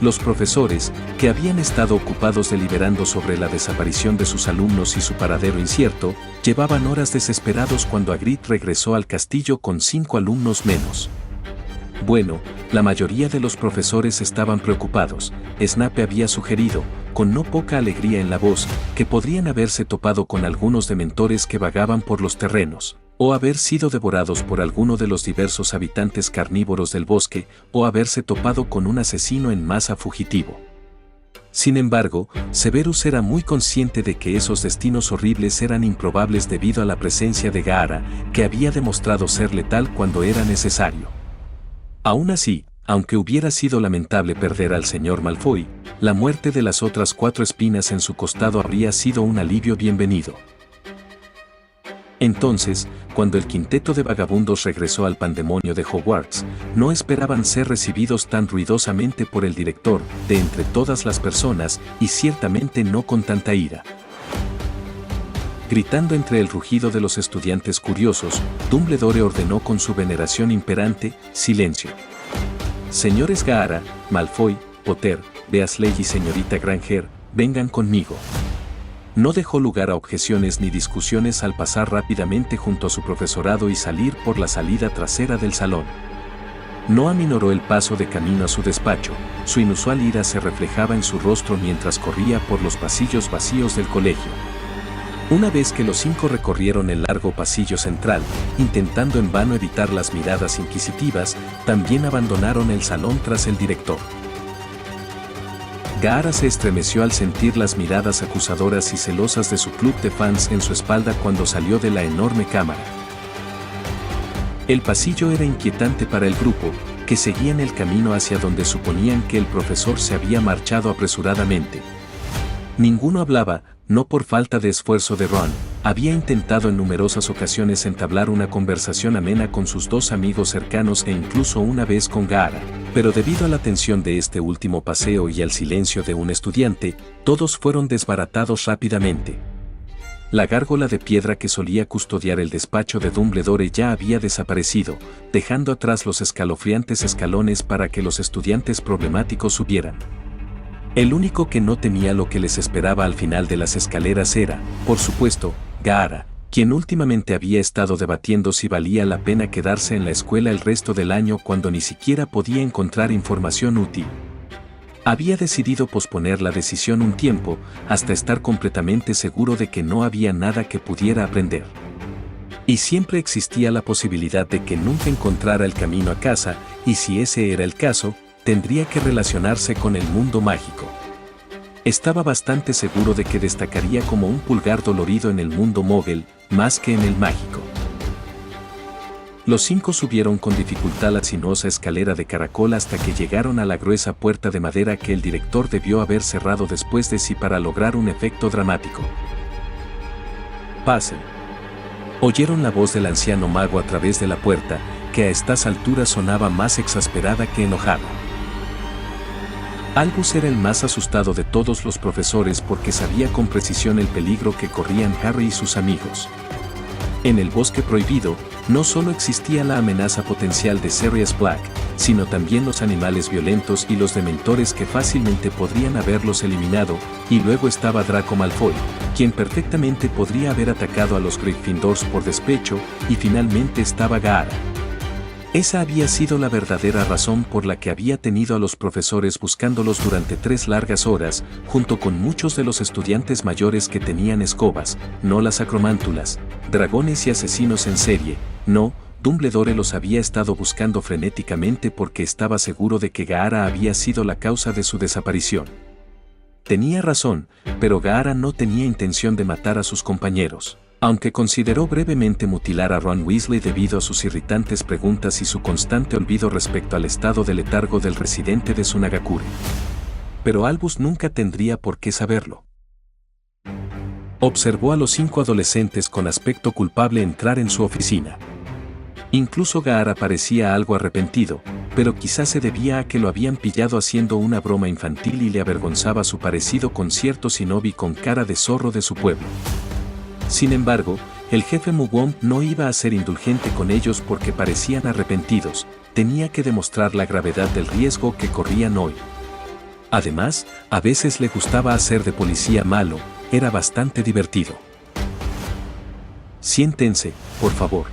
Los profesores, que habían estado ocupados deliberando sobre la desaparición de sus alumnos y su paradero incierto, llevaban horas desesperados cuando Hagrid regresó al castillo con 5 alumnos menos. Bueno, la mayoría de los profesores estaban preocupados. Snape había sugerido, con no poca alegría en la voz, que podrían haberse topado con algunos dementores que vagaban por los terrenos, o haber sido devorados por alguno de los diversos habitantes carnívoros del bosque, o haberse topado con un asesino en masa fugitivo. Sin embargo, Severus era muy consciente de que esos destinos horribles eran improbables debido a la presencia de Gaara, que había demostrado ser letal cuando era necesario. Aún así, aunque hubiera sido lamentable perder al señor Malfoy, la muerte de las otras 4 espinas en su costado habría sido un alivio bienvenido. Entonces, cuando el quinteto de vagabundos regresó al pandemonio de Hogwarts, no esperaban ser recibidos tan ruidosamente por el director, de entre todas las personas, y ciertamente no con tanta ira. Gritando entre el rugido de los estudiantes curiosos, Dumbledore ordenó con su veneración imperante: «Silencio. Señores Gaara, Malfoy, Potter, Weasley y señorita Granger, vengan conmigo». No dejó lugar a objeciones ni discusiones al pasar rápidamente junto a su profesorado y salir por la salida trasera del salón. No aminoró el paso de camino a su despacho, su inusual ira se reflejaba en su rostro mientras corría por los pasillos vacíos del colegio. Una vez que los 5 recorrieron el largo pasillo central, intentando en vano evitar las miradas inquisitivas, también abandonaron el salón tras el director. Gaara se estremeció al sentir las miradas acusadoras y celosas de su club de fans en su espalda cuando salió de la enorme cámara. El pasillo era inquietante para el grupo, que seguían el camino hacia donde suponían que el profesor se había marchado apresuradamente. Ninguno hablaba, no por falta de esfuerzo de Ron. Había intentado en numerosas ocasiones entablar una conversación amena con sus 2 amigos cercanos e incluso una vez con Gaara, pero debido a la tensión de este último paseo y al silencio de un estudiante, todos fueron desbaratados rápidamente. La gárgola de piedra que solía custodiar el despacho de Dumbledore ya había desaparecido, dejando atrás los escalofriantes escalones para que los estudiantes problemáticos subieran. El único que no temía lo que les esperaba al final de las escaleras era, por supuesto, Gaara, quien últimamente había estado debatiendo si valía la pena quedarse en la escuela el resto del año cuando ni siquiera podía encontrar información útil. Había decidido posponer la decisión un tiempo, hasta estar completamente seguro de que no había nada que pudiera aprender. Y siempre existía la posibilidad de que nunca encontrara el camino a casa, y si ese era el caso, tendría que relacionarse con el mundo mágico. Estaba bastante seguro de que destacaría como un pulgar dolorido en el mundo Mogel, más que en el mágico. Los 5 subieron con dificultad la sinuosa escalera de caracol hasta que llegaron a la gruesa puerta de madera que el director debió haber cerrado después de sí para lograr un efecto dramático. «Pasen». Oyeron la voz del anciano mago a través de la puerta, que a estas alturas sonaba más exasperada que enojada. Albus era el más asustado de todos los profesores porque sabía con precisión el peligro que corrían Harry y sus amigos. En el bosque prohibido, no solo existía la amenaza potencial de Sirius Black, sino también los animales violentos y los dementores que fácilmente podrían haberlos eliminado, y luego estaba Draco Malfoy, quien perfectamente podría haber atacado a los Gryffindors por despecho, y finalmente estaba Gaara. Esa había sido la verdadera razón por la que había tenido a los profesores buscándolos durante 3 largas horas, junto con muchos de los estudiantes mayores que tenían escobas, no las acromántulas, dragones y asesinos en serie. No, Dumbledore los había estado buscando frenéticamente porque estaba seguro de que Gaara había sido la causa de su desaparición. Tenía razón, pero Gaara no tenía intención de matar a sus compañeros. Aunque consideró brevemente mutilar a Ron Weasley debido a sus irritantes preguntas y su constante olvido respecto al estado de letargo del residente de Sunagakure. Pero Albus nunca tendría por qué saberlo. Observó a los 5 adolescentes con aspecto culpable entrar en su oficina. Incluso Gaara parecía algo arrepentido, pero quizás se debía a que lo habían pillado haciendo una broma infantil y le avergonzaba su parecido con cierto shinobi con cara de zorro de su pueblo. Sin embargo, el jefe Mugwump no iba a ser indulgente con ellos porque parecían arrepentidos, tenía que demostrar la gravedad del riesgo que corrían hoy. Además, a veces le gustaba hacer de policía malo, era bastante divertido. Siéntense, por favor.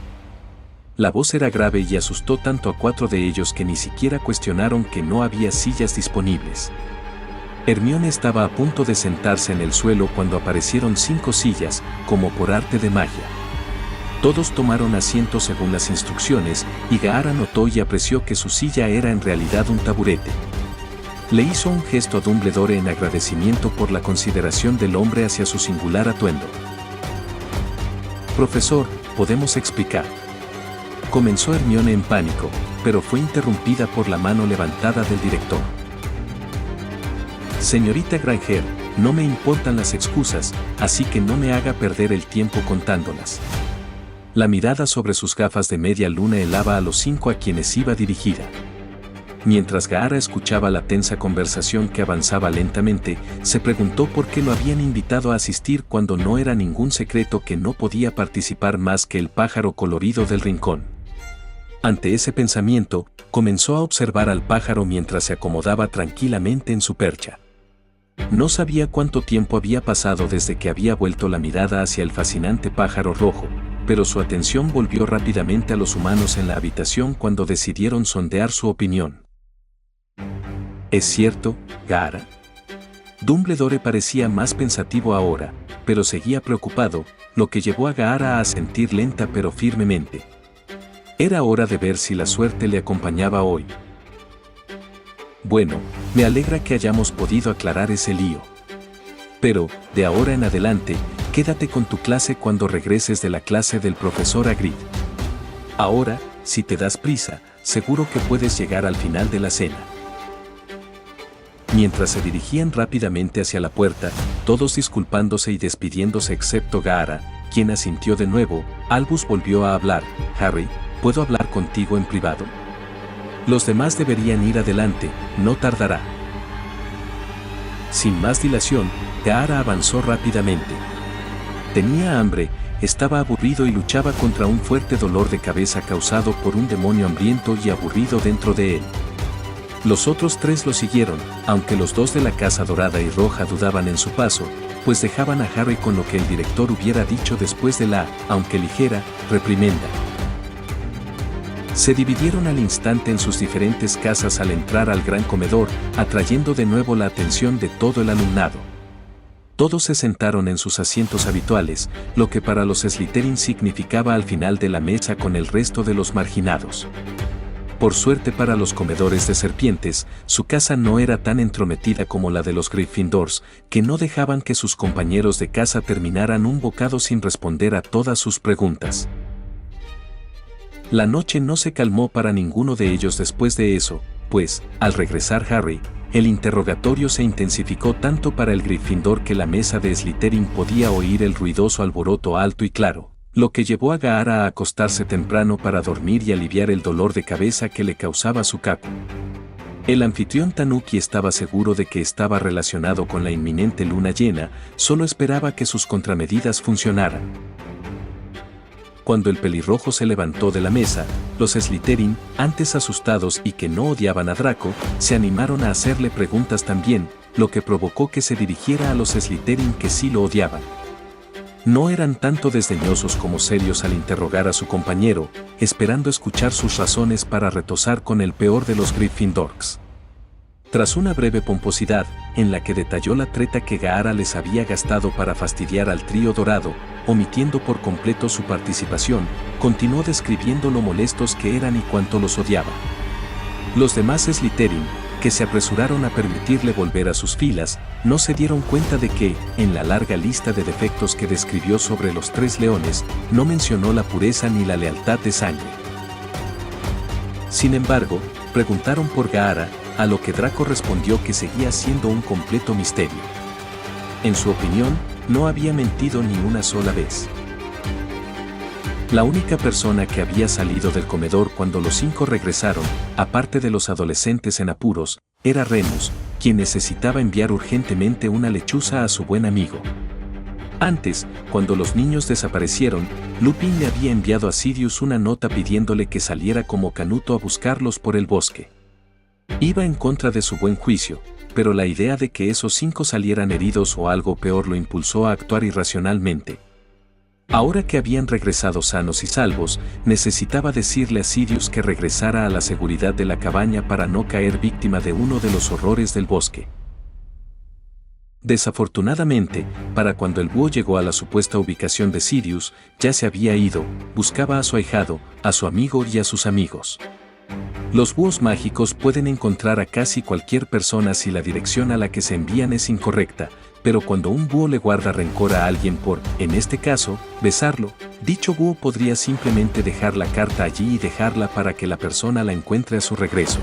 La voz era grave y asustó tanto a 4 de ellos que ni siquiera cuestionaron que no había sillas disponibles. Hermione estaba a punto de sentarse en el suelo cuando aparecieron 5 sillas, como por arte de magia. Todos tomaron asiento según las instrucciones, y Gaara notó y apreció que su silla era en realidad un taburete. Le hizo un gesto a Dumbledore en agradecimiento por la consideración del hombre hacia su singular atuendo. «Profesor, ¿podemos explicar?», comenzó Hermione en pánico, pero fue interrumpida por la mano levantada del director. «Señorita Granger, no me importan las excusas, así que no me haga perder el tiempo contándolas». La mirada sobre sus gafas de media luna helaba a los 5 a quienes iba dirigida. Mientras Gaara escuchaba la tensa conversación que avanzaba lentamente, se preguntó por qué lo habían invitado a asistir cuando no era ningún secreto que no podía participar más que el pájaro colorido del rincón. Ante ese pensamiento, comenzó a observar al pájaro mientras se acomodaba tranquilamente en su percha. No sabía cuánto tiempo había pasado desde que había vuelto la mirada hacia el fascinante pájaro rojo, pero su atención volvió rápidamente a los humanos en la habitación cuando decidieron sondear su opinión. ¿Es cierto, Gaara? Dumbledore parecía más pensativo ahora, pero seguía preocupado, lo que llevó a Gaara a asentir lenta pero firmemente. Era hora de ver si la suerte le acompañaba hoy. Bueno, me alegra que hayamos podido aclarar ese lío. Pero, de ahora en adelante, quédate con tu clase cuando regreses de la clase del profesor Hagrid. Ahora, si te das prisa, seguro que puedes llegar al final de la cena. Mientras se dirigían rápidamente hacia la puerta, todos disculpándose y despidiéndose excepto Gaara, quien asintió de nuevo, Albus volvió a hablar. «Harry, ¿puedo hablar contigo en privado? Los demás deberían ir adelante, no tardará». Sin más dilación, Gaara avanzó rápidamente. Tenía hambre, estaba aburrido y luchaba contra un fuerte dolor de cabeza causado por un demonio hambriento y aburrido dentro de él. Los otros 3 lo siguieron, aunque los 2 de la Casa Dorada y Roja dudaban en su paso, pues dejaban a Harry con lo que el director hubiera dicho después de la, aunque ligera, reprimenda. Se dividieron al instante en sus diferentes casas al entrar al gran comedor, atrayendo de nuevo la atención de todo el alumnado. Todos se sentaron en sus asientos habituales, lo que para los Slytherin significaba al final de la mesa con el resto de los marginados. Por suerte para los comedores de serpientes, su casa no era tan entrometida como la de los Gryffindors, que no dejaban que sus compañeros de casa terminaran un bocado sin responder a todas sus preguntas. La noche no se calmó para ninguno de ellos después de eso, pues, al regresar Harry, el interrogatorio se intensificó tanto para el Gryffindor que la mesa de Slytherin podía oír el ruidoso alboroto alto y claro, lo que llevó a Gaara a acostarse temprano para dormir y aliviar el dolor de cabeza que le causaba su caco. El anfitrión Tanuki estaba seguro de que estaba relacionado con la inminente luna llena, solo esperaba que sus contramedidas funcionaran. Cuando el pelirrojo se levantó de la mesa, los Slytherin, antes asustados y que no odiaban a Draco, se animaron a hacerle preguntas también, lo que provocó que se dirigiera a los Slytherin que sí lo odiaban. No eran tanto desdeñosos como serios al interrogar a su compañero, esperando escuchar sus razones para retosar con el peor de los Gryffindors. Tras una breve pomposidad, en la que detalló la treta que Gaara les había gastado para fastidiar al trío dorado, omitiendo por completo su participación, continuó describiendo lo molestos que eran y cuánto los odiaba. Los demás Slytherin, que se apresuraron a permitirle volver a sus filas, no se dieron cuenta de que, en la larga lista de defectos que describió sobre los 3 leones, no mencionó la pureza ni la lealtad de sangre. Sin embargo, preguntaron por Gaara, a lo que Draco respondió que seguía siendo un completo misterio. En su opinión, no había mentido ni una sola vez. La única persona que había salido del comedor cuando los 5 regresaron, aparte de los adolescentes en apuros, era Remus, quien necesitaba enviar urgentemente una lechuza a su buen amigo. Antes, cuando los niños desaparecieron, Lupin le había enviado a Sirius una nota pidiéndole que saliera como Canuto a buscarlos por el bosque. Iba en contra de su buen juicio, pero la idea de que esos 5 salieran heridos o algo peor lo impulsó a actuar irracionalmente. Ahora que habían regresado sanos y salvos, necesitaba decirle a Sidious que regresara a la seguridad de la cabaña para no caer víctima de uno de los horrores del bosque. Desafortunadamente, para cuando el búho llegó a la supuesta ubicación de Sidious, ya se había ido, buscaba a su ahijado, a su amigo y a sus amigos. Los búhos mágicos pueden encontrar a casi cualquier persona si la dirección a la que se envían es incorrecta, pero cuando un búho le guarda rencor a alguien por, en este caso, besarlo, dicho búho podría simplemente dejar la carta allí y dejarla para que la persona la encuentre a su regreso.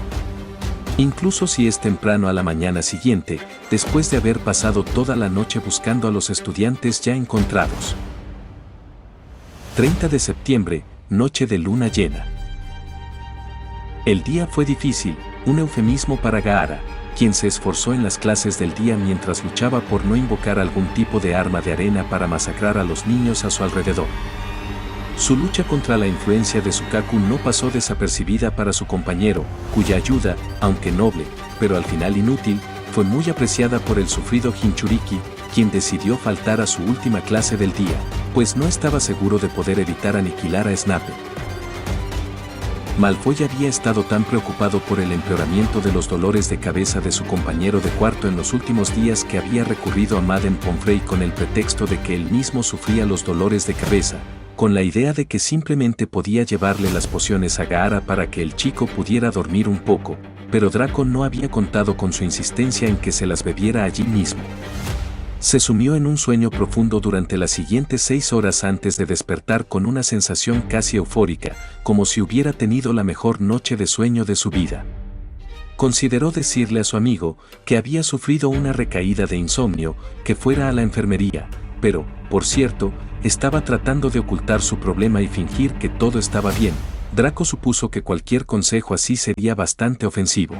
Incluso si es temprano a la mañana siguiente, después de haber pasado toda la noche buscando a los estudiantes ya encontrados. 30 de septiembre, noche de luna llena. El día fue difícil, un eufemismo para Gaara, quien se esforzó en las clases del día mientras luchaba por no invocar algún tipo de arma de arena para masacrar a los niños a su alrededor. Su lucha contra la influencia de Sukaku no pasó desapercibida para su compañero, cuya ayuda, aunque noble, pero al final inútil, fue muy apreciada por el sufrido Jinchuriki, quien decidió faltar a su última clase del día, pues no estaba seguro de poder evitar aniquilar a Snape. Malfoy había estado tan preocupado por el empeoramiento de los dolores de cabeza de su compañero de cuarto en los últimos días que había recurrido a Madame Pomfrey con el pretexto de que él mismo sufría los dolores de cabeza, con la idea de que simplemente podía llevarle las pociones a Gaara para que el chico pudiera dormir un poco, pero Draco no había contado con su insistencia en que se las bebiera allí mismo. Se sumió en un sueño profundo durante las siguientes 6 horas antes de despertar con una sensación casi eufórica, como si hubiera tenido la mejor noche de sueño de su vida. Consideró decirle a su amigo que había sufrido una recaída de insomnio, que fuera a la enfermería, pero, por cierto, estaba tratando de ocultar su problema y fingir que todo estaba bien. Draco supuso que cualquier consejo así sería bastante ofensivo.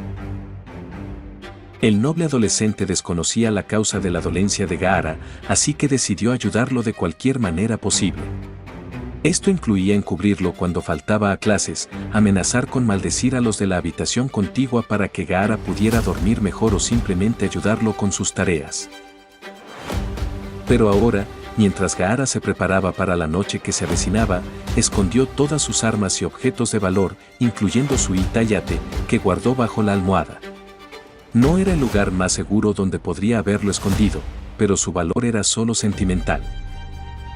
El noble adolescente desconocía la causa de la dolencia de Gaara, así que decidió ayudarlo de cualquier manera posible. Esto incluía encubrirlo cuando faltaba a clases, amenazar con maldecir a los de la habitación contigua para que Gaara pudiera dormir mejor o simplemente ayudarlo con sus tareas. Pero ahora, mientras Gaara se preparaba para la noche que se avecinaba, escondió todas sus armas y objetos de valor, incluyendo su itayate, que guardó bajo la almohada. No era el lugar más seguro donde podría haberlo escondido, pero su valor era solo sentimental.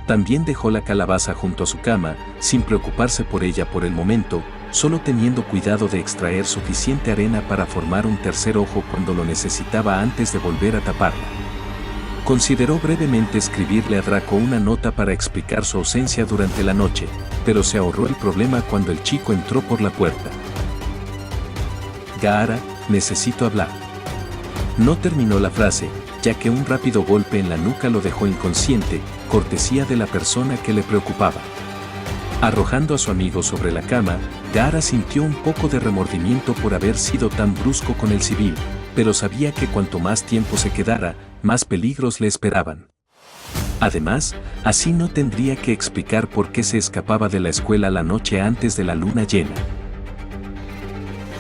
También dejó la calabaza junto a su cama, sin preocuparse por ella por el momento, solo teniendo cuidado de extraer suficiente arena para formar un tercer ojo cuando lo necesitaba antes de volver a taparla. Consideró brevemente escribirle a Draco una nota para explicar su ausencia durante la noche, pero se ahorró el problema cuando el chico entró por la puerta. Gaara, necesito hablar. No terminó la frase, ya que un rápido golpe en la nuca lo dejó inconsciente, cortesía de la persona que le preocupaba. Arrojando a su amigo sobre la cama, Gaara sintió un poco de remordimiento por haber sido tan brusco con el civil, pero sabía que cuanto más tiempo se quedara, más peligros le esperaban. Además, así no tendría que explicar por qué se escapaba de la escuela la noche antes de la luna llena.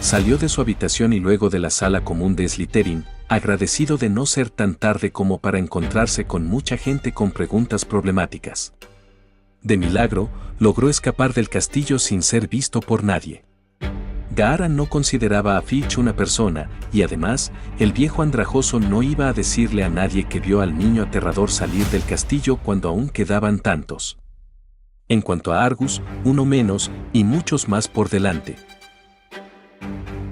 Salió de su habitación y luego de la sala común de Slytherin, agradecido de no ser tan tarde como para encontrarse con mucha gente con preguntas problemáticas. De milagro, logró escapar del castillo sin ser visto por nadie. Gaara no consideraba a Filch una persona, y además, el viejo andrajoso no iba a decirle a nadie que vio al niño aterrador salir del castillo cuando aún quedaban tantos. En cuanto a Argus, uno menos, y muchos más por delante.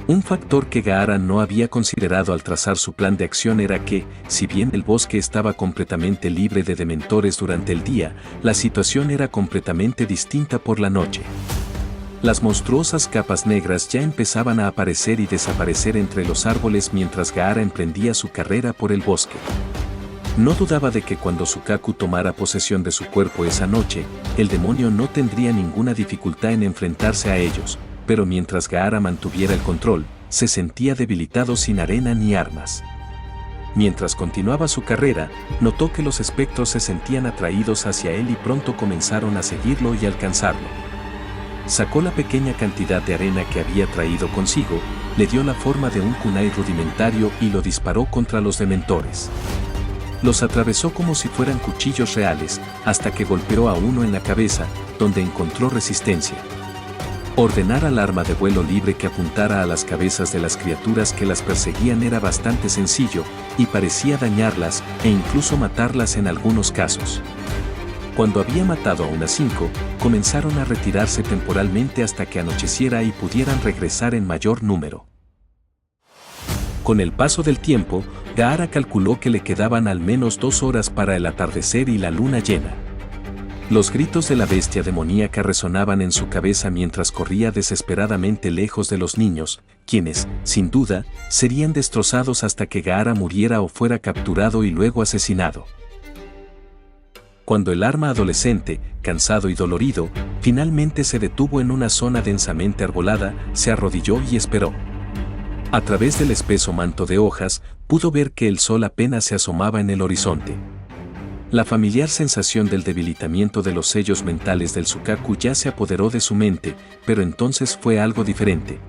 Un factor que Gaara no había considerado al trazar su plan de acción era que, si bien el bosque estaba completamente libre de dementores durante el día, la situación era completamente distinta por la noche. Las monstruosas capas negras ya empezaban a aparecer y desaparecer entre los árboles mientras Gaara emprendía su carrera por el bosque. No dudaba de que cuando Sukaku tomara posesión de su cuerpo esa noche, el demonio no tendría ninguna dificultad en enfrentarse a ellos, pero mientras Gaara mantuviera el control, se sentía debilitado sin arena ni armas. Mientras continuaba su carrera, notó que los espectros se sentían atraídos hacia él y pronto comenzaron a seguirlo y alcanzarlo. sacó la pequeña cantidad de arena que había traído consigo, le dio la forma de un kunai rudimentario y lo disparó contra los dementores. Los atravesó como si fueran cuchillos reales, hasta que golpeó a uno en la cabeza, donde encontró resistencia. Ordenar al arma de vuelo libre que apuntara a las cabezas de las criaturas que las perseguían era bastante sencillo, y parecía dañarlas e incluso matarlas en algunos casos. Cuando había matado a unas 5, comenzaron a retirarse temporalmente hasta que anocheciera y pudieran regresar en mayor número. Con el paso del tiempo, Gaara calculó que le quedaban al menos 2 horas para el atardecer y la luna llena. Los gritos de la bestia demoníaca resonaban en su cabeza mientras corría desesperadamente lejos de los niños, quienes, sin duda, serían destrozados hasta que Gaara muriera o fuera capturado y luego asesinado. Cuando el arma adolescente, cansado y dolorido, finalmente se detuvo en una zona densamente arbolada, se arrodilló y esperó. A través del espeso manto de hojas, pudo ver que el sol apenas se asomaba en el horizonte. La familiar sensación del debilitamiento de los sellos mentales del Sukaku ya se apoderó de su mente, pero entonces fue algo diferente.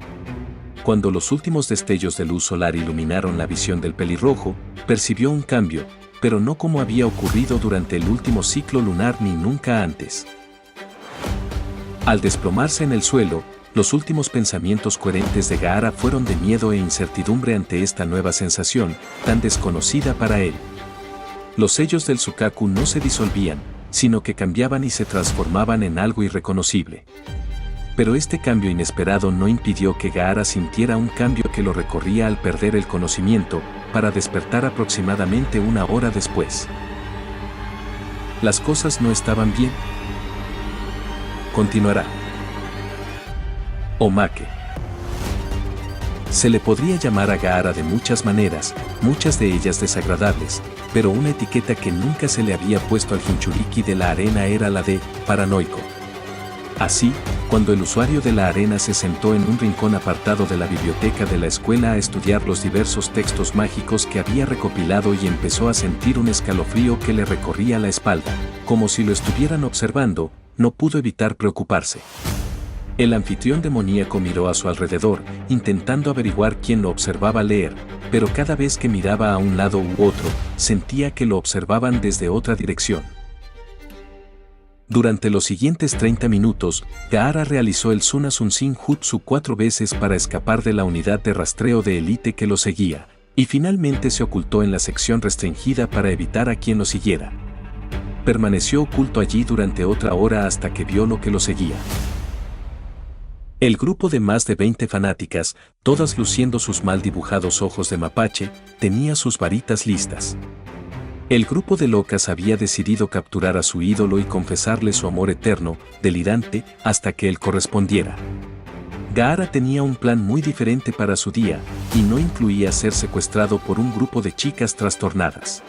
Cuando los últimos destellos de luz solar iluminaron la visión del pelirrojo, percibió un cambio, pero no como había ocurrido durante el último ciclo lunar ni nunca antes. Al desplomarse en el suelo, los últimos pensamientos coherentes de Gaara fueron de miedo e incertidumbre ante esta nueva sensación, tan desconocida para él. Los sellos del Sukaku no se disolvían, sino que cambiaban y se transformaban en algo irreconocible. Pero este cambio inesperado no impidió que Gaara sintiera un cambio que lo recorría al perder el conocimiento, para despertar aproximadamente 1 hora después. Las cosas no estaban bien. Continuará. Omake. Se le podría llamar a Gaara de muchas maneras, muchas de ellas desagradables, pero una etiqueta que nunca se le había puesto al Jinchuriki de la arena era la de paranoico. Así, cuando el usuario de la arena se sentó en un rincón apartado de la biblioteca de la escuela a estudiar los diversos textos mágicos que había recopilado y empezó a sentir un escalofrío que le recorría la espalda, como si lo estuvieran observando, no pudo evitar preocuparse. El anfitrión demoníaco miró a su alrededor, intentando averiguar quién lo observaba leer, pero cada vez que miraba a un lado u otro, sentía que lo observaban desde otra dirección. Durante los siguientes 30 minutos, Gaara realizó el Sunasun-Shin Jutsu 4 veces para escapar de la unidad de rastreo de élite que lo seguía, y finalmente se ocultó en la sección restringida para evitar a quien lo siguiera. Permaneció oculto allí durante otra hora hasta que vio lo que lo seguía. El grupo de más de 20 fanáticas, todas luciendo sus mal dibujados ojos de mapache, tenía sus varitas listas. El grupo de locas había decidido capturar a su ídolo y confesarle su amor eterno, delirante, hasta que él correspondiera. Gaara tenía un plan muy diferente para su día, y no incluía ser secuestrado por un grupo de chicas trastornadas.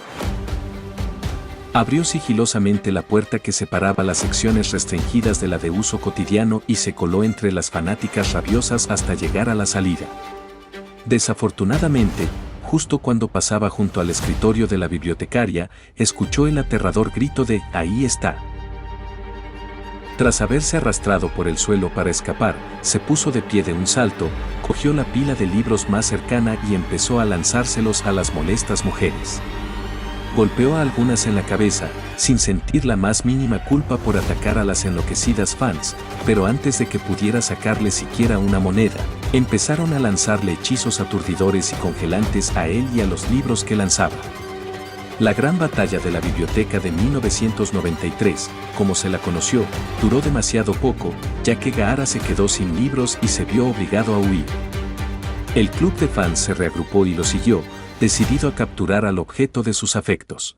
Abrió sigilosamente la puerta que separaba las secciones restringidas de la de uso cotidiano y se coló entre las fanáticas rabiosas hasta llegar a la salida. Desafortunadamente, justo cuando pasaba junto al escritorio de la bibliotecaria, escuchó el aterrador grito de «Ahí está». Tras haberse arrastrado por el suelo para escapar, se puso de pie de un salto, cogió la pila de libros más cercana y empezó a lanzárselos a las molestas mujeres. Golpeó a algunas en la cabeza, sin sentir la más mínima culpa por atacar a las enloquecidas fans, pero antes de que pudiera sacarle siquiera una moneda, empezaron a lanzarle hechizos aturdidores y congelantes a él y a los libros que lanzaba. La gran batalla de la biblioteca de 1993, como se la conoció, duró demasiado poco, ya que Gaara se quedó sin libros y se vio obligado a huir. El club de fans se reagrupó y lo siguió, decidido a capturar al objeto de sus afectos.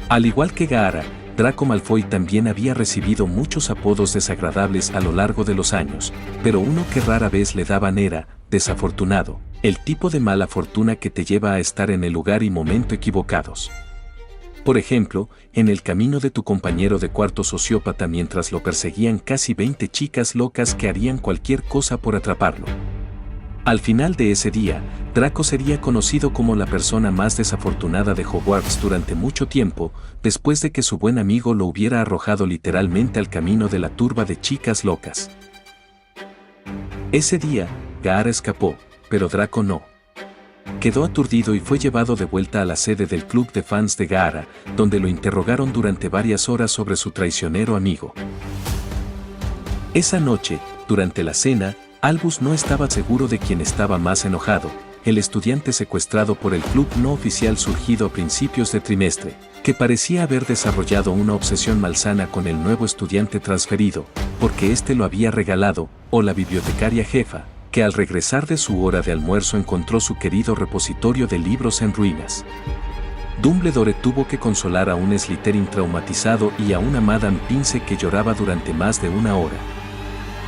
Al igual que Gaara, Draco Malfoy también había recibido muchos apodos desagradables a lo largo de los años, pero uno que rara vez le daban era, desafortunado, el tipo de mala fortuna que te lleva a estar en el lugar y momento equivocados. Por ejemplo, en el camino de tu compañero de cuarto sociópata mientras lo perseguían casi 20 chicas locas que harían cualquier cosa por atraparlo. Al final de ese día, Draco sería conocido como la persona más desafortunada de Hogwarts durante mucho tiempo, después de que su buen amigo lo hubiera arrojado literalmente al camino de la turba de chicas locas. Ese día, Gaara escapó, pero Draco no. Quedó aturdido y fue llevado de vuelta a la sede del club de fans de Gaara, donde lo interrogaron durante varias horas sobre su traicionero amigo. Esa noche, durante la cena, Albus no estaba seguro de quién estaba más enojado, el estudiante secuestrado por el club no oficial surgido a principios de trimestre, que parecía haber desarrollado una obsesión malsana con el nuevo estudiante transferido, porque éste lo había regalado, o la bibliotecaria jefa, que al regresar de su hora de almuerzo encontró su querido repositorio de libros en ruinas. Dumbledore tuvo que consolar a un Slytherin traumatizado y a una Madame Pince que lloraba durante más de una hora.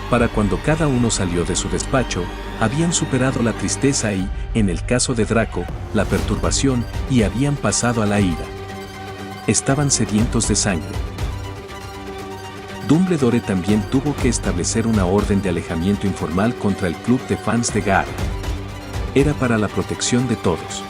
Para cuando cada uno salió de su despacho, habían superado la tristeza y, en el caso de Draco, la perturbación y habían pasado a la ira. Estaban sedientos de sangre. Dumbledore también tuvo que establecer una orden de alejamiento informal contra el club de fans de Gaara. Era para la protección de todos.